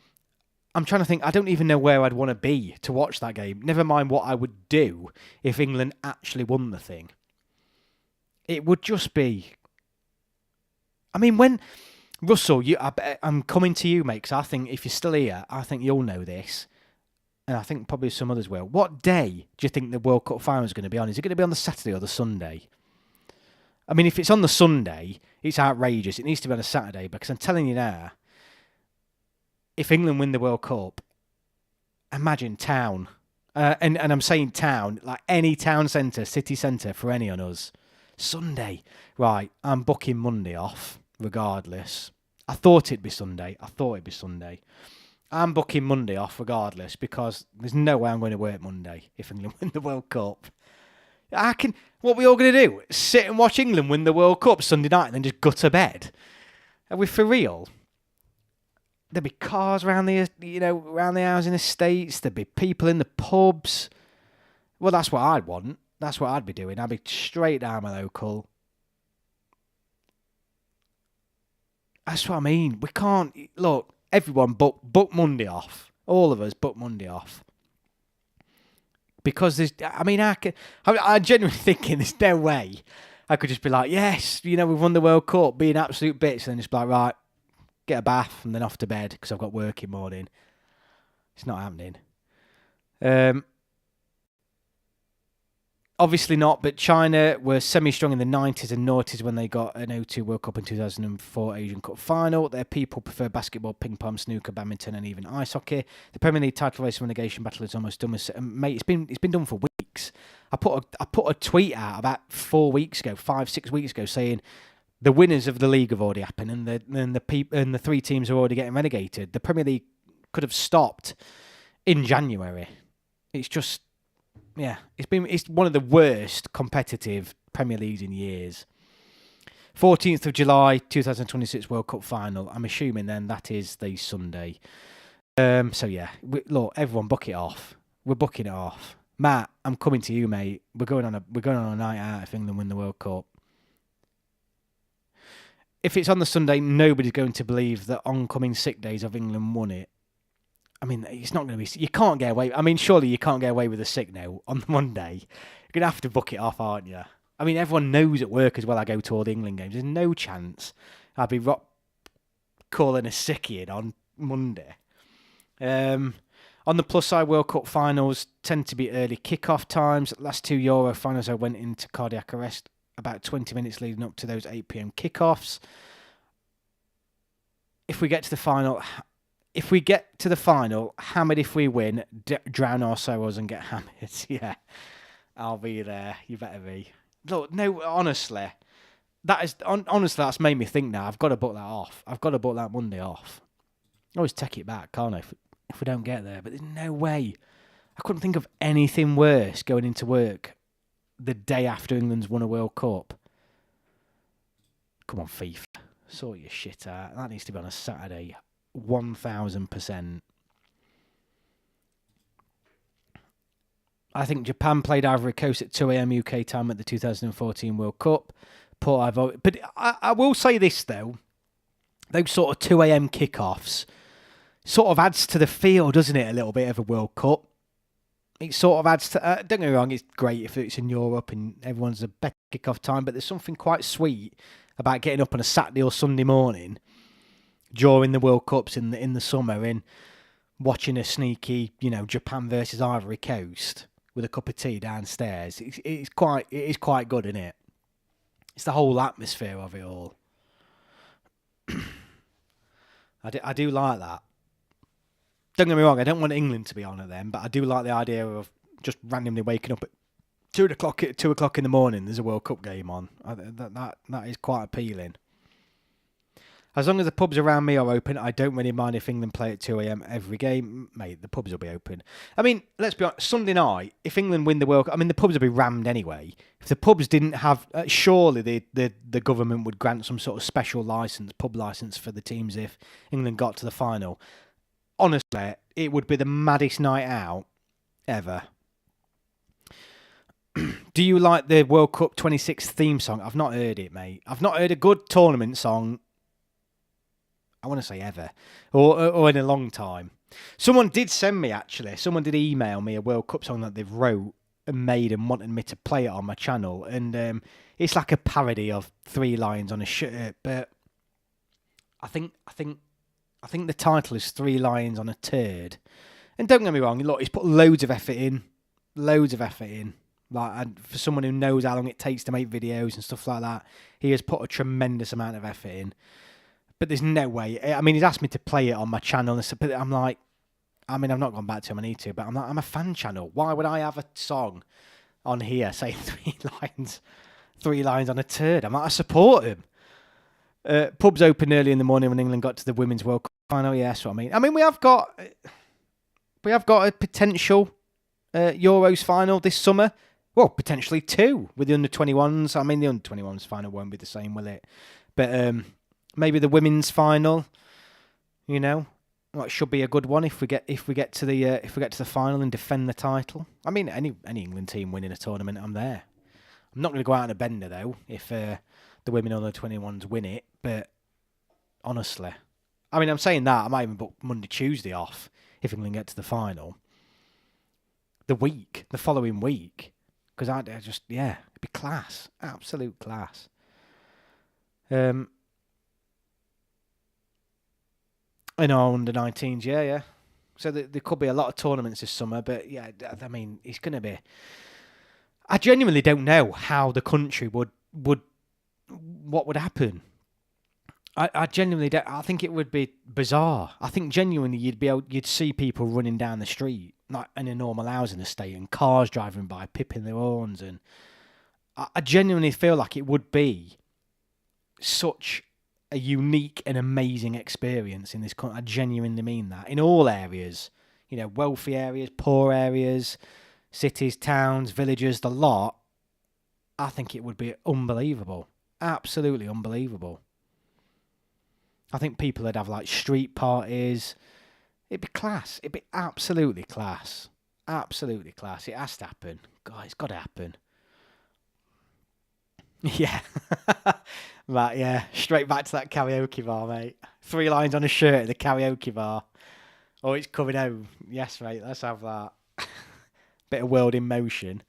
I'm trying to think, I don't even know where I'd want to be to watch that game. Never mind what I would do if England actually won the thing. It would just be... I mean, when... Russell, I'm coming to you, mate, because I think if you're still here, I think you'll know this. And I think probably some others will. What day do you think the World Cup final is going to be on? Is it going to be on the Saturday or the Sunday? I mean, if it's on the Sunday, it's outrageous. It needs to be on a Saturday, because I'm telling you now, if England win the World Cup, imagine town. And I'm saying town, like any town centre, city centre for any on us. Sunday. Right, I'm booking Monday off, regardless. I thought it'd be Sunday. I'm booking Monday off regardless because there's no way I'm going to work Monday if England win the World Cup. What are we all going to do? Sit and watch England win the World Cup Sunday night and then just go to bed? Are we for real? There'd be cars around around the housing estates. There'd be people in the pubs. Well, that's what I'd want. That's what I'd be doing. I'd be straight down my local. That's what I mean. We can't... Look, everyone book Monday off. All of us book Monday off. Because there's... I'm genuinely thinking there's no way I could just be like, yes, we've won the World Cup, be an absolute bitch, and then just be like, right, get a bath and then off to bed because I've got work in the morning. It's not happening. Obviously not, but China were semi-strong in the 90s and noughties when they got an O2 World Cup in 2004 Asian Cup final. Their people prefer basketball, ping pong, snooker, badminton and even ice hockey. The Premier League title race relegation battle is almost done. Mate, it's been done for weeks. I put a tweet out about 5-6 weeks ago saying the winners of the league have already happened and the three teams are already getting relegated. The Premier League could have stopped in January. It's just... Yeah, it's one of the worst competitive Premier Leagues in years. 14th of July, 2026 World Cup final. I'm assuming then that is the Sunday. So yeah, look, everyone book it off. We're booking it off. Matt, I'm coming to you, mate. We're going on a night out if England win the World Cup. If it's on the Sunday, nobody's going to believe that oncoming sick days of England won it. I mean, it's not going to be... You can't get away... I mean, surely you can't get away with a sick note on Monday. You're going to have to book it off, aren't you? I mean, everyone knows at work as well I go to all the England games. There's no chance I'd be calling a sickie in on Monday. On the plus side, World Cup finals tend to be early kick-off times. Last two Euro finals, I went into cardiac arrest about 20 minutes leading up to those 8 p.m. kickoffs. If we get to the final... hammered if we win, drown our sorrows and get hammered. Yeah, I'll be there. You better be. Look, no, honestly, that's made me think now. I've got to book that off. I've got to book that Monday off. I always take it back, can't I, if we don't get there? But there's no way. I couldn't think of anything worse going into work the day after England's won a World Cup. Come on, FIFA. Sort your shit out. That needs to be on a Saturday. 1000%. I think Japan played Ivory Coast at 2 a.m. UK time at the 2014 World Cup. But I will say this though, those sort of 2 a.m. kickoffs sort of adds to the feel, doesn't it? A little bit of a World Cup. It sort of adds to. Don't get me wrong, it's great if it's in Europe and everyone's a better kickoff time, but there's something quite sweet about getting up on a Saturday or Sunday morning during the World Cups in the summer and watching a sneaky, Japan versus Ivory Coast with a cup of tea downstairs. It is quite good, isn't it? It's the whole atmosphere of it all. I do like that. Don't get me wrong, I don't want England to be on at them, but I do like the idea of just randomly waking up at 2 o'clock in the morning. There's a World Cup game on. That is quite appealing. As long as the pubs around me are open, I don't really mind if England play at 2 a.m. every game. Mate, the pubs will be open. I mean, let's be honest, Sunday night, if England win the World Cup, the pubs will be rammed anyway. If the pubs didn't have... surely the government would grant some sort of special pub licence for the teams if England got to the final. Honestly, it would be the maddest night out ever. Do you like the World Cup 26 theme song? I've not heard it, mate. I've not heard a good tournament song... I want to say ever, or in a long time. Someone did email me a World Cup song that they've wrote and made and wanted me to play it on my channel. And it's like a parody of Three Lions on a Shirt, but I think the title is Three Lions on a Turd. And don't get me wrong, look, he's put loads of effort in. Like, and for someone who knows how long it takes to make videos and stuff like that, he has put a tremendous amount of effort in. But there's no way. He's asked me to play it on my channel. But I'm like, I've not gone back to him. I need to. But I'm a fan channel. Why would I have a song on here saying three lines on a turd? I support him. Pubs opened early in the morning when England got to the Women's World Cup Final, yeah, that's what I mean. I mean, we have got a potential Euros final this summer. Well, potentially 2 with the under-21s. I mean, the under-21s final won't be the same, will it? But maybe the women's final. You know, well, it should be a good one if we get to the final and defend the title. I mean, any England team winning a tournament, I'm there. I'm not going to go out on a bender though if the women under-21s win it. But honestly, I mean, I'm saying that I might even book Monday, Tuesday off if England get to the final. The following week. Because I just, it'd be class. Absolute class. In our under-19s, yeah. So there could be a lot of tournaments this summer, but yeah, I mean, it's going to be... I genuinely don't know how the country would what would happen. I genuinely don't. I think it would be bizarre. I think genuinely you'd see people running down the street like in a normal housing estate and cars driving by, pipping their horns, and I genuinely feel like it would be such a unique and amazing experience in this country. I genuinely mean that in all areas, wealthy areas, poor areas, cities, towns, villages, the lot. I think it would be unbelievable, absolutely unbelievable. I think people would have like street parties. It'd be class. It'd be absolutely class. Absolutely class. It has to happen. God, it's got to happen. Yeah. Right, yeah. Straight back to that karaoke bar, mate. 3 lines on a shirt at the karaoke bar. Oh, it's coming home. Yes, mate. Let's have that. Bit of world in motion.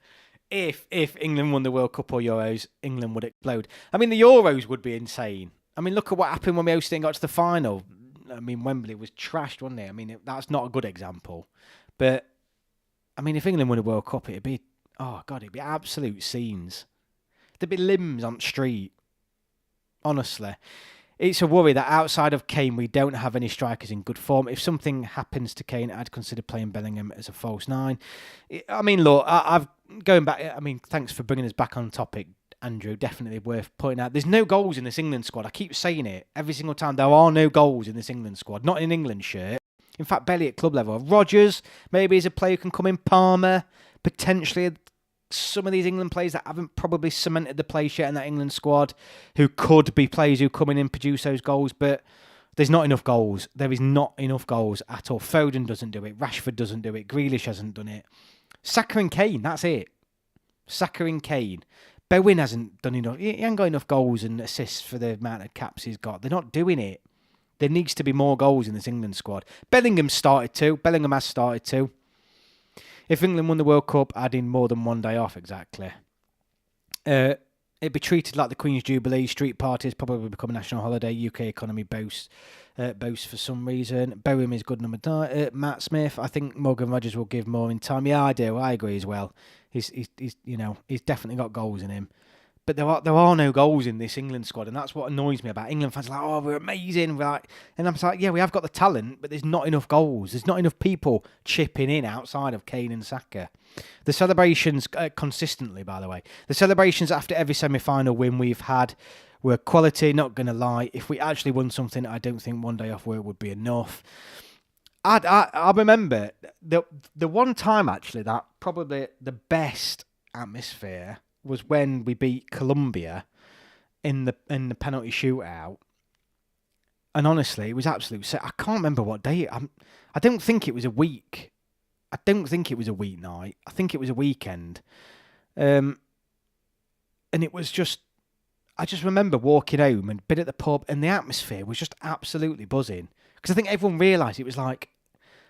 If England won the World Cup or Euros, England would explode. I mean, the Euros would be insane. I mean, look at what happened when we hosted and got to the final. I mean, Wembley was trashed, wasn't it? I mean, that's not a good example. But, I mean, if England won a World Cup, it'd be absolute scenes. There'd be limbs on the street. Honestly. It's a worry that outside of Kane, we don't have any strikers in good form. If something happens to Kane, I'd consider playing Bellingham as a false 9. I mean, look, going back. I mean, thanks for bringing us back on topic, Andrew. Definitely worth pointing out. There's no goals in this England squad. I keep saying it every single time. There are no goals in this England squad. Not in England shirt. In fact, barely at club level. Rodgers, maybe as a player who can come in. Palmer, potentially some of these England players that haven't probably cemented the place yet in that England squad, who could be players who come in and produce those goals, but there's not enough goals. There is not enough goals at all. Foden doesn't do it. Rashford doesn't do it. Grealish hasn't done it. Saka and Kane, that's it. Saka and Kane. Bowen hasn't done enough. He hasn't got enough goals and assists for the amount of caps he's got. They're not doing it. There needs to be more goals in this England squad. Bellingham has started to. If England won the World Cup, adding more than 1 day off, exactly. It'd be treated like the Queen's Jubilee. Street parties probably become a national holiday. UK economy boasts for some reason. Bowen is good number 9. Matt Smith, I think Morgan Rogers will give more in time. Yeah, I do. I agree as well. He's definitely got goals in him. But there are no goals in this England squad, and that's what annoys me about England fans. Like, oh, we're amazing, and I'm like, yeah, we have got the talent, but there's not enough goals. There's not enough people chipping in outside of Kane and Saka. The celebrations consistently, by the way, the celebrations after every semi-final win we've had were quality. Not gonna lie, if we actually won something, I don't think 1 day off work would be enough. I remember the one time actually that probably the best atmosphere was when we beat Colombia in the penalty shootout, and honestly, it was absolute. I can't remember what day. I don't think it was a week. I don't think it was a weeknight. I think it was a weekend, and it was just. I just remember walking home and been at the pub, and the atmosphere was just absolutely buzzing because I think everyone realised it was like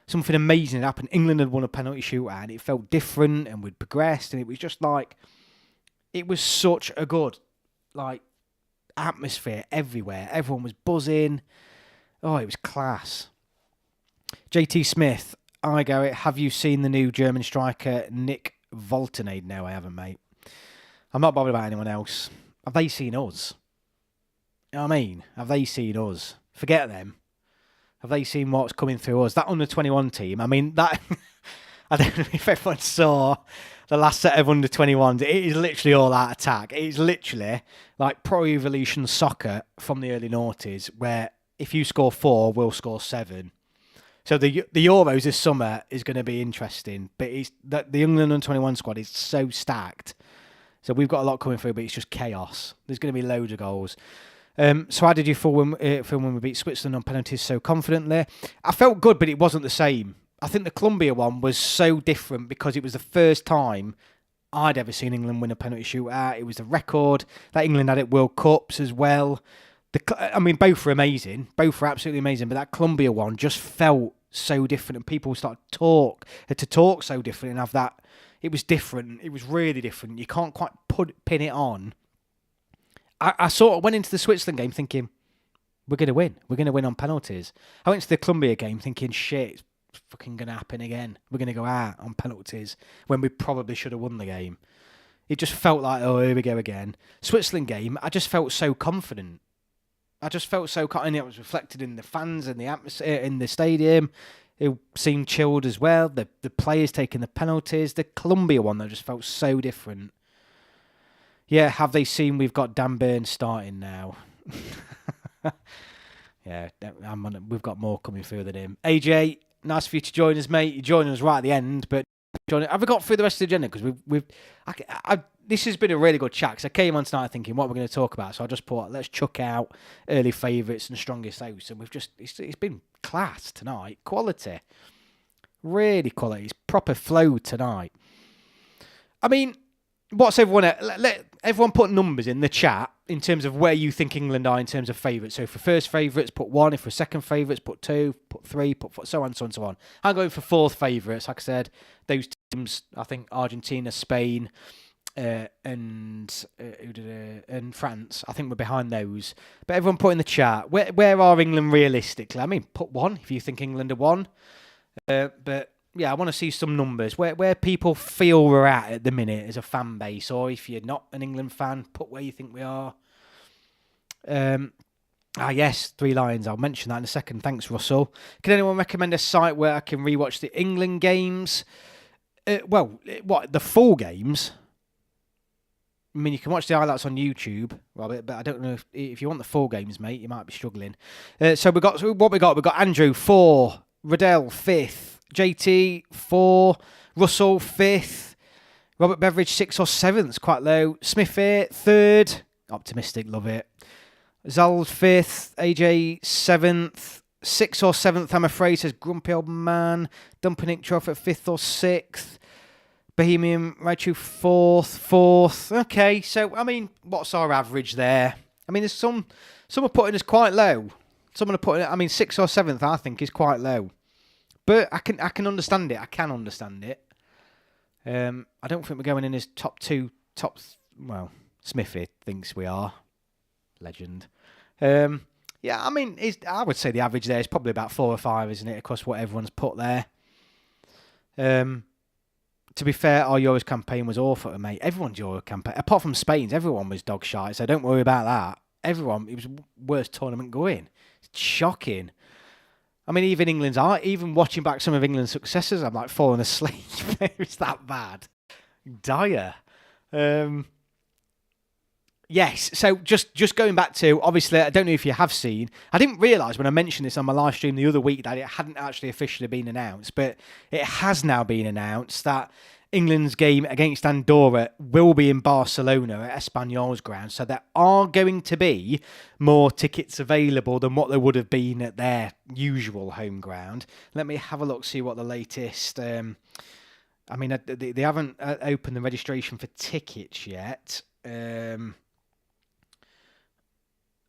something amazing had happened. England had won a penalty shootout, and it felt different, and we'd progressed, and it was just like. It was such a good, atmosphere everywhere. Everyone was buzzing. Oh, it was class. JT Smith, hi Garrett, have you seen the new German striker Nick Voltenade? No, I haven't, mate. I'm not bothered about anyone else. Have they seen us? You know what I mean? Have they seen us? Forget them. Have they seen what's coming through us? That under-21 team, I mean, that... I don't know if everyone saw the last set of under-21s. It is literally all out attack. It is literally like Pro Evolution Soccer from the early noughties, where if you score 4, we'll score 7. So the Euros this summer is going to be interesting. But the England under-21 squad is so stacked. So we've got a lot coming through, but it's just chaos. There's going to be loads of goals. So how did you feel when we beat Switzerland on penalties so confidently? I felt good, but it wasn't the same. I think the Colombia one was so different because it was the first time I'd ever seen England win a penalty shootout. It was the record that England had at World Cups as well. Both were amazing. Both were absolutely amazing. But that Colombia one just felt so different, and people started to talk so different and have that. It was different. It was really different. You can't quite pin it on. I sort of went into the Switzerland game thinking, we're going to win. We're going to win on penalties. I went to the Colombia game thinking, shit, it's fucking going to happen again. We're going to go out on penalties when we probably should have won the game. It just felt like, oh, here we go again. Switzerland game, I just felt so confident. And it was reflected in the fans and the atmosphere in the stadium. It seemed chilled as well. The players taking the penalties. The Colombia one, that just felt so different. Yeah, have they seen we've got Dan Burn starting now? Yeah, we've got more coming through than him. AJ, nice for you to join us, mate. You're joining us right at the end, but have we got through the rest of the agenda? Because this has been a really good chat. Because I came on tonight thinking what we're going to talk about, so I just thought let's chuck out early favourites and strongest hosts, and it's been class tonight, quality, really quality. It's proper flow tonight. I mean, what's everyone? Let everyone put numbers in the chat in terms of where you think England are in terms of favourites. So for first favourites, put 1. If for second favourites, put 2. Put 3. Put 4, so on, so on, so on. I'm going for fourth favourites. Like I said, those teams. I think Argentina, Spain, and France. I think we're behind those. But everyone put in the chat where are England realistically? I mean, put 1 if you think England are 1. But yeah, I want to see some numbers where people feel we're at the minute as a fan base, or if you're not an England fan, put where you think we are. Yes, 3 Lions. I'll mention that in a second. Thanks, Russell. Can anyone recommend a site where I can rewatch the England games? The full games? I mean, you can watch the highlights on YouTube, Robert, but I don't know if you want the full games, mate, you might be struggling. So we've got Andrew 4, Riddell 5th, JT 4, Russell 5th, Robert Beveridge 6th or 7th, quite low. Smith 3rd, optimistic, love it. Zald 5th, AJ 7th, 6th or 7th, I'm afraid, says Grumpy Old Man. Dumping Trough at 5th or 6th. Bohemian Raichu 4th. Okay, so, I mean, what's our average there? I mean, there's some are putting us quite low. Some are putting, 6th or 7th, I think, is quite low. But I can understand it. I can understand it. I don't think we're going in as top 2. Smithy thinks we are. Legend. Yeah, I mean, I would say the average there is probably about 4 or 5, isn't it, across what everyone's put there. To be fair, our Euros campaign was awful, mate. Everyone's Euro campaign, apart from Spain's, everyone was dog shite, so don't worry about that. It was worst tournament going. It's shocking. I mean, even watching back some of England's successes, I'm like falling asleep. It's that bad. Dire. Yes, so just going back to, obviously, I don't know if you have seen, I didn't realise when I mentioned this on my live stream the other week that it hadn't actually officially been announced, but it has now been announced that England's game against Andorra will be in Barcelona at Espanyol's ground, so there are going to be more tickets available than what there would have been at their usual home ground. Let me have a look, see what the latest... they haven't opened the registration for tickets yet.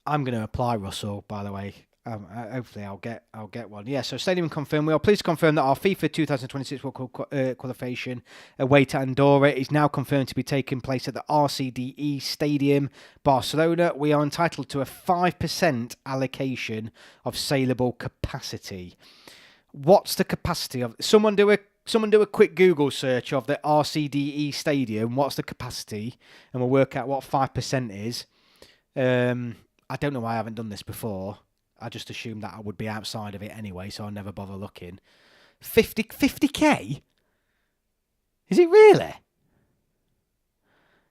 I'm going to apply, Russell, by the way. Hopefully I'll get one. Yeah, so stadium confirmed. We are pleased to confirm that our FIFA 2026 World Cup qualification away to Andorra is now confirmed to be taking place at the RCDE Stadium, Barcelona. We are entitled to a 5% allocation of saleable capacity. What's the capacity of... Someone do a quick Google search of the RCDE Stadium. What's the capacity? And we'll work out what 5% is. I don't know why I haven't done this before. I just assumed that I would be outside of it anyway, so I'll never bother looking. 50k? Is it really?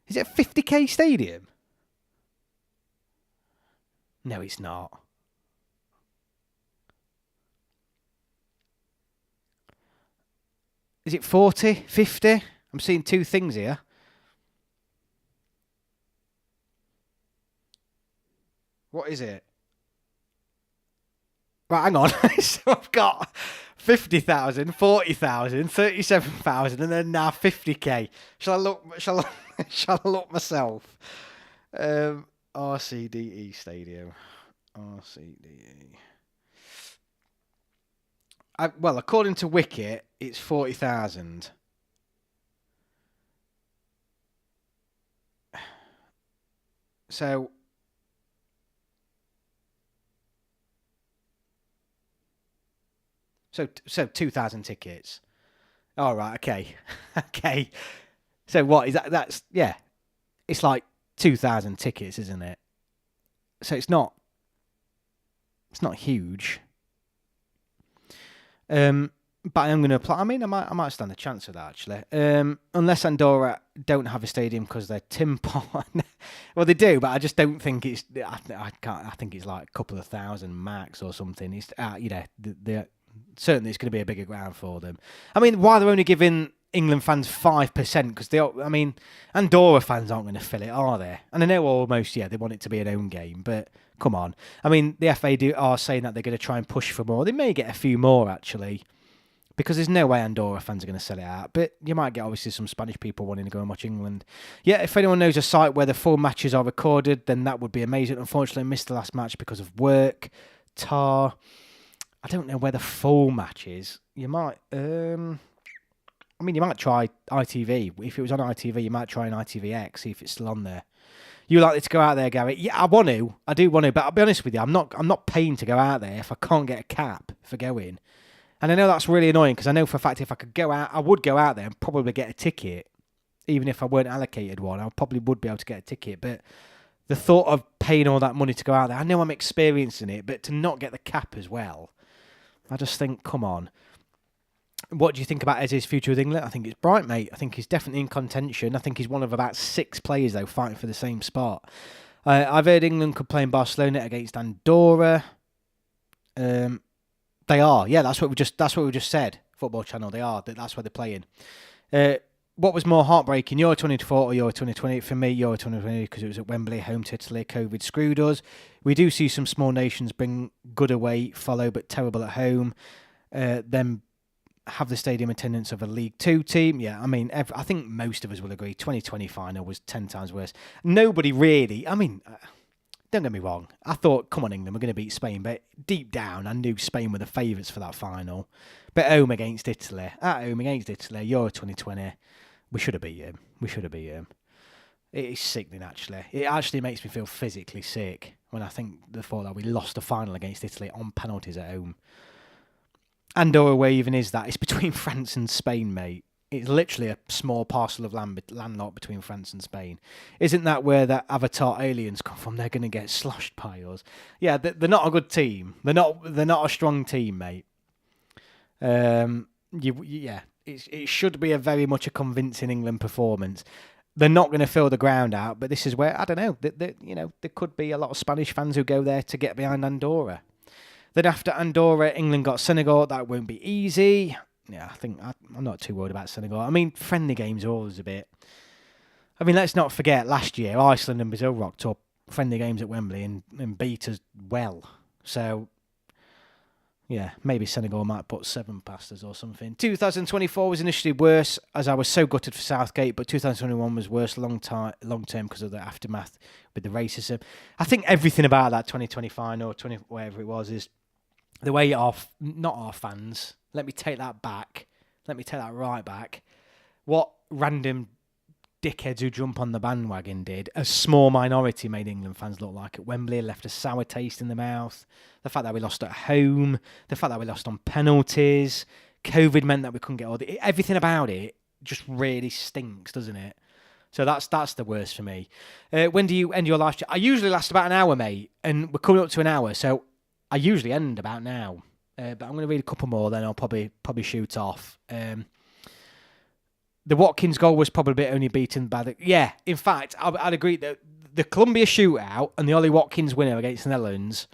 Is it a 50k stadium? No, it's not. Is it 40, 50? I'm seeing two things here. What is it? Right, hang on. So I've got 50,000, 40,000, 37,000, and then now 50k. Shall I look? Shall I look myself? RCDE Stadium. RCDE. Well, according to Wicket, it's 40,000. So 2,000 tickets. All right, okay. Okay. So what is that? That's it's like 2,000 tickets, isn't it? So it's not huge. But I'm going to apply. I mean, I might stand a chance of that actually. Unless Andorra don't have a stadium because they're Timpon. Well, they do, but I just don't think it's. I can't. I think it's like a couple of thousand max or something. It's certainly it's going to be a bigger ground for them. I mean, why they're only giving England fans 5%? Because Andorra fans aren't going to fill it, are they? And I know almost they want it to be an own game, but come on. I mean, the FA are saying that they're going to try and push for more. They may get a few more actually, because there's no way Andorra fans are going to sell it out. But you might get obviously some Spanish people wanting to go and watch England. Yeah, if anyone knows a site where the full matches are recorded, then that would be amazing. Unfortunately, I missed the last match because of work. I don't know where the full match is. You might, you might try ITV. If it was on ITV, you might try an ITVX, see if it's still on there. You likely to go out there, Gary? Yeah, I want to. I do want to, but I'll be honest with you, I'm not paying to go out there if I can't get a cap for going. And I know that's really annoying because I know for a fact if I could go out, I would go out there and probably get a ticket. Even if I weren't allocated one, I probably would be able to get a ticket. But the thought of paying all that money to go out there, I know I'm experiencing it, but to not get the cap as well, I just think, come on. What do you think about Eze's future with England? I think it's bright, mate. I think he's definitely in contention. I think he's one of about 6 players, though, fighting for the same spot. I've heard England could play in Barcelona against Andorra. They are. Yeah, that's what we just said. Football Channel, they are. That's where they're playing. What was more heartbreaking, Euro 2024 or Euro 2020? For me, Euro 2020, because it was at Wembley, home to Italy. COVID screwed us. We do see some small nations bring good away, follow, but terrible at home. Then have the stadium attendance of a League 2 team. Yeah, I mean, I think most of us will agree 2020 final was 10 times worse. Nobody really, don't get me wrong. I thought, come on, England, we're going to beat Spain. But deep down, I knew Spain were the favourites for that final. But at home against Italy, Euro 2020, we should have beat him. It is sickening, actually. It actually makes me feel physically sick when I think the thought that we lost the final against Italy on penalties at home. Andorra, where even is that? It's between France and Spain, mate. It's literally a small parcel of landlocked between France and Spain. Isn't that where the Avatar aliens come from? They're going to get sloshed by us. Yeah, they're not a good team. They're not a strong team, mate. It should be a very much a convincing England performance. They're not going to fill the ground out, but this is where I don't know. There could be a lot of Spanish fans who go there to get behind Andorra. Then after Andorra, England got Senegal. That won't be easy. Yeah, I think I'm not too worried about Senegal. I mean, friendly games are always a bit. I mean, let's not forget last year Iceland and Brazil rocked up friendly games at Wembley and beat us well. So, yeah, maybe Senegal might put 7 past us or something. 2024 was initially worse as I was so gutted for Southgate, but 2021 was worse long term because of the aftermath with the racism. I think everything about that 2020 final or 20 whatever it was is the way not our fans. Let me take that back. Let me take that right back. What random dickheads who jump on the bandwagon did, a small minority made England fans look like at Wembley, left a sour taste in the mouth. The fact that we lost at home, the fact that we lost on penalties, COVID meant that we couldn't get everything about it just really stinks, doesn't it? So that's the worst for me. When do you end your live stream? I usually last about an hour, mate, and we're coming up to an hour, so I usually end about now. But I'm going to read a couple more, then I'll probably shoot off. The Watkins goal was probably only beaten by the... Yeah, in fact, I'd agree that the Colombia shootout and the Ollie Watkins winner against the Netherlands,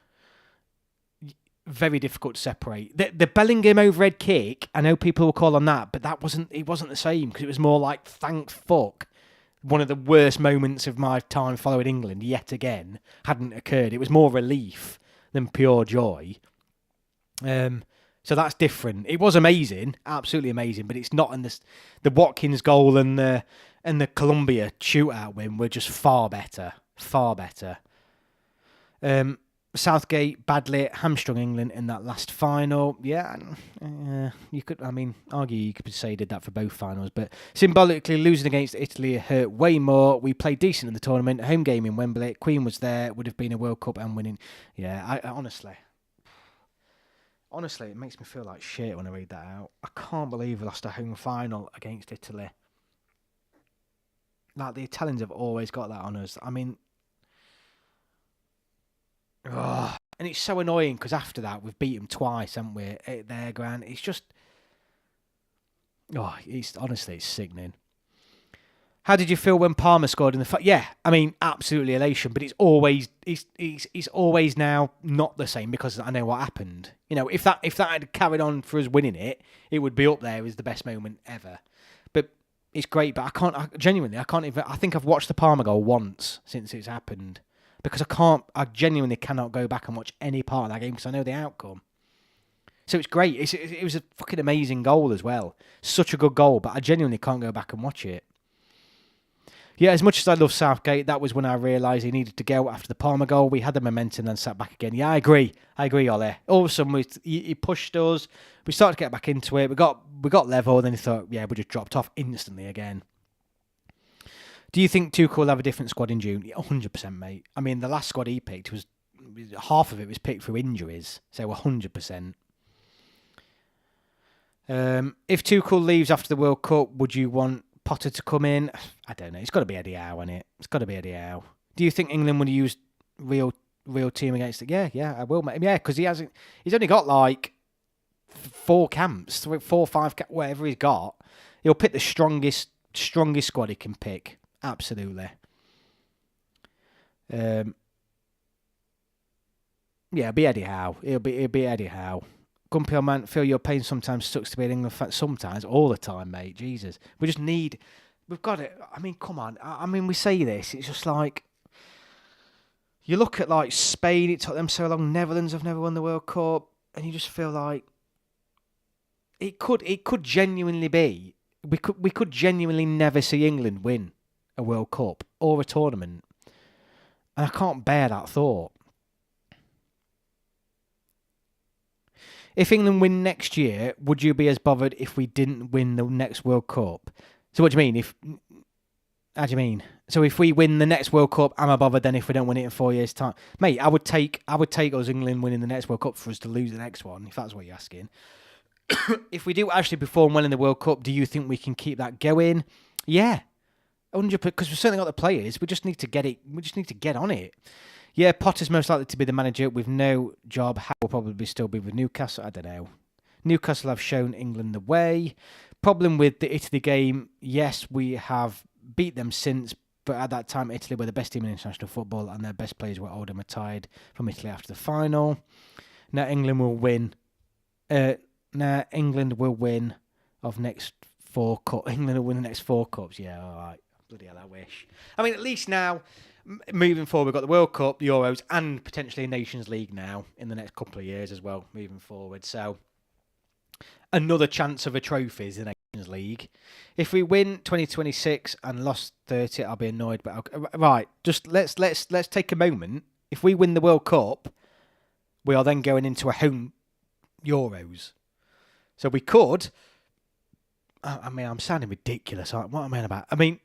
very difficult to separate. The Bellingham overhead kick, I know people will call on that, but it wasn't the same, because it was more like, thank fuck, one of the worst moments of my time following England yet again hadn't occurred. It was more relief than pure joy. So that's different. It was amazing, absolutely amazing, but it's not in this. The Watkins goal and the Colombia shootout win were just far better. Southgate badly hamstrung England in that last final. Yeah, you could say he did that for both finals, but symbolically losing against Italy hurt way more. We played decent in the tournament. Home game in Wembley. Queen was there. Would have been a World Cup and winning. Yeah, I honestly, it makes me feel like shit when I read that out. I can't believe we lost a home final against Italy. Like, the Italians have always got that on us. I mean, and it's so annoying, because after that we've beat them twice, haven't we? At their ground, it's just, it's sickening. How did you feel when Palmer scored in the yeah, I mean, absolutely elation, but it's always now not the same, because I know what happened. You know, if that had carried on for us winning it, it would be up there as the best moment ever. But it's great, but I think I've watched the Palmer goal once since it's happened, because I genuinely cannot go back and watch any part of that game, because I know the outcome. So it's great. It was a fucking amazing goal as well. Such a good goal, but I genuinely can't go back and watch it. Yeah, as much as I love Southgate, that was when I realised he needed to go after the Palmer goal. We had the momentum and sat back again. Yeah, I agree, Ollie. All of a sudden, he pushed us. We started to get back into it. We got level, and then he thought, yeah, we just dropped off instantly again. Do you think Tuchel will have a different squad in June? 100%, mate. I mean, the last squad he picked half of it was picked through injuries, so 100%. If Tuchel leaves after the World Cup, would you want Potter to come in? I don't know. It's got to be Eddie Howe, hasn't it? It's got to be Eddie Howe. Do you think England would use real team against it? Yeah, I will, mate. Yeah, because he's only got like 4 camps, 4 or 5, whatever he's got. He'll pick the strongest squad he can pick. Absolutely. Yeah, it'll be Eddie Howe. It'll be Eddie Howe. Gumpy old man, feel your pain sometimes sucks to be an England fan. Sometimes, all the time, mate. Jesus. We've got it. I mean, come on. I mean, we say this. It's just like, you look at like Spain, it took them so long. Netherlands have never won the World Cup. And you just feel like it could genuinely be. We could genuinely never see England win a World Cup or a tournament. And I can't bear that thought. If England win next year, would you be as bothered if we didn't win the next World Cup? So what do you mean? How do you mean? So if we win the next World Cup, am I bothered then if we don't win it in 4 years' time? Mate, I would take us England winning the next World Cup for us to lose the next one, if that's what you're asking. If we do actually perform well in the World Cup, do you think we can keep that going? Yeah. 100%, because we've certainly got the players. We just need to get it. We just need to get on it. Yeah, Potter's most likely to be the manager with no job. Howe will probably still be with Newcastle. I don't know. Newcastle have shown England the way. Problem with the Italy game, yes, we have beat them since, but at that time, Italy were the best team in international football, and their best players were old and retired from Italy after the final. Now England will win. England will win of next 4 cups. England will win the next 4 cups. Yeah, all right. Bloody hell, I wish. I mean, at least now, moving forward, we've got the World Cup, the Euros, and potentially a Nations League now in the next couple of years as well, moving forward. So, another chance of a trophy is the Nations League. If we win 2026 and lost 30, I'll be annoyed. But right, just let's take a moment. If we win the World Cup, we are then going into a home Euros. So we could. I mean, I'm sounding ridiculous. What am I on about? I mean,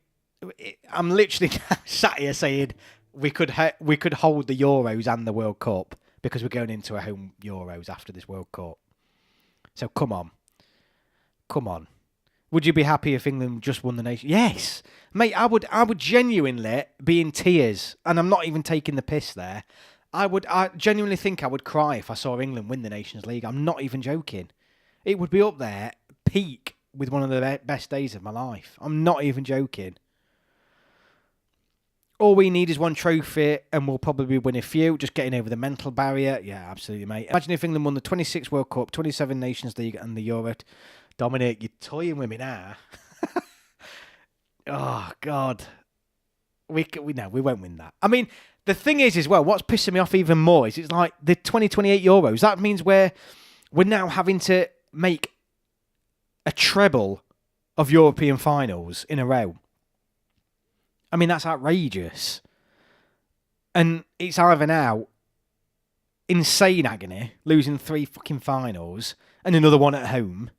I'm literally sat here saying we could hold the Euros and the World Cup because we're going into a home Euros after this World Cup. So come on. Would you be happy if England just won the nation? Yes, mate. I would genuinely be in tears, and I'm not even taking the piss there. I genuinely think I would cry if I saw England win the Nations League. I'm not even joking. It would be up there, peak with one of the best days of my life. I'm not even joking. All we need is one trophy and we'll probably win a few. Just getting over the mental barrier. Yeah, absolutely, mate. Imagine if England won the 26th World Cup, 27 Nations League and the Euro. Dominic, you're toying with me now. Oh, God. We won't win that. I mean, the thing is as well, what's pissing me off even more is it's like the 2028 Euros. That means we're now having to make a treble of European finals in a row. I mean, that's outrageous. And it's either now insane agony, losing 3 fucking finals and another one at home.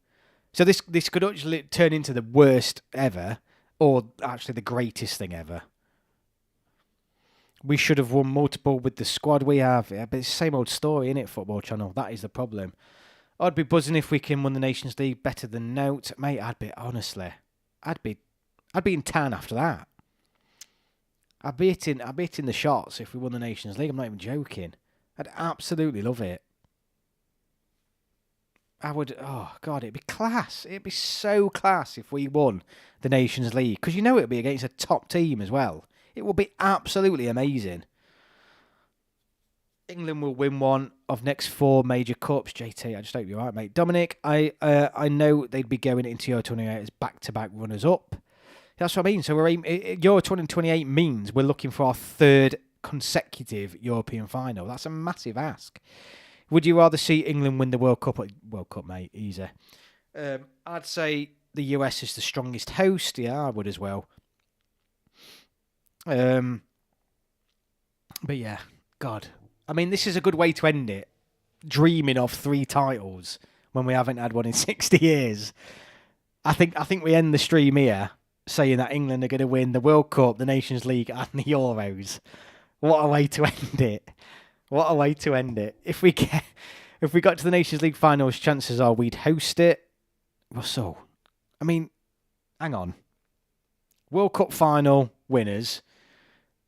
So this could actually turn into the worst ever, or actually the greatest thing ever. We should have won multiple with the squad we have. Yeah, but it's the same old story, innit, Football Channel? That is the problem. I'd be buzzing if we can win the Nations League better than Note. Mate, I'd be in town after that. I'd be hitting the shots if we won the Nations League. I'm not even joking. I'd absolutely love it. I would, oh God, it'd be class. It'd be so class if we won the Nations League. Because you know it'd be against a top team as well. It will be absolutely amazing. England will win one of next 4 major cups. JT, I just hope you're right, mate. Dominic, I know they'd be going into Euro 28 as back-to-back runners-up. That's what I mean. So Euro 2028 means we're looking for our 3rd consecutive European final. That's a massive ask. Would you rather see England win the World Cup? World Cup, mate, easy. I'd say the US is the strongest host. Yeah, I would as well. But yeah, God. I mean, this is a good way to end it. Dreaming of 3 titles when we haven't had one in 60 years. I think we end the stream here saying that England are going to win the World Cup, the Nations League and the Euros. What a way to end it. What a way to end it. If we got to the Nations League finals, chances are we'd host it. Russell, I mean, hang on. World Cup final, winners.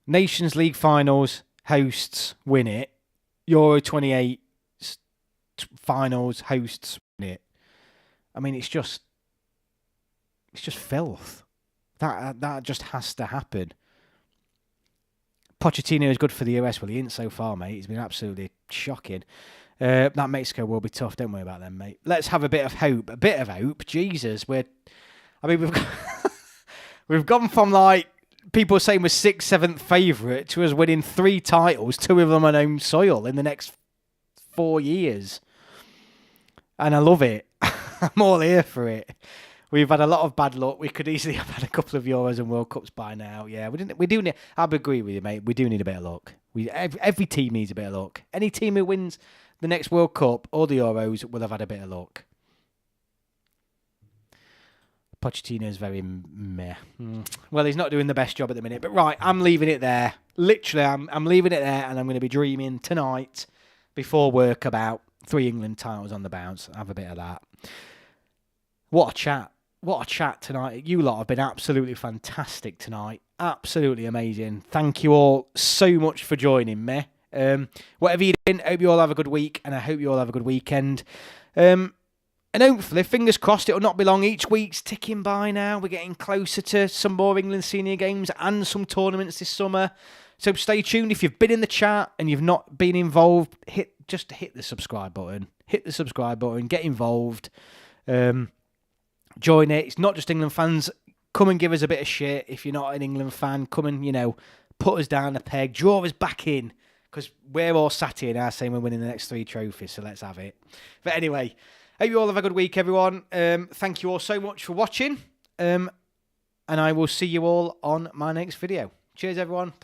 Nations League finals, hosts, win it. Euro 28 finals, hosts, win it. I mean, it's just filth. That just has to happen. Pochettino is good for the US. Well, he isn't so far, mate. He's been absolutely shocking. That Mexico will be tough. Don't worry about them, mate. Let's have a bit of hope. A bit of hope. Jesus, we've gone from like people saying we're 6th, 7th favourite to us winning 3 titles, 2 of them on home soil in the next 4 years. And I love it. I'm all here for it. We've had a lot of bad luck. We could easily have had a couple of Euros and World Cups by now. Yeah, we do need. I agree with you, mate. We do need a bit of luck. Every team needs a bit of luck. Any team who wins the next World Cup or the Euros will have had a bit of luck. Pochettino is very meh. Well, he's not doing the best job at the minute. But right, I'm leaving it there. Literally, I'm leaving it there, and I'm going to be dreaming tonight before work about 3 England titles on the bounce. Have a bit of that. What a chat. What a chat tonight. You lot have been absolutely fantastic tonight. Absolutely amazing. Thank you all so much for joining me. Whatever you're doing, I hope you all have a good week, and I hope you all have a good weekend. And hopefully, fingers crossed, it'll not be long. Each week's ticking by now. We're getting closer to some more England senior games and some tournaments this summer. So stay tuned. If you've been in the chat and you've not been involved, hit the subscribe button. Hit the subscribe button. Get involved. Join it. It's not just England fans. Come and give us a bit of shit. If you're not an England fan, come and, put us down a peg. Draw us back in. Because we're all sat here now saying we're winning the next 3 trophies. So let's have it. But anyway, hope you all have a good week, everyone. Thank you all so much for watching. And I will see you all on my next video. Cheers, everyone. Thank you.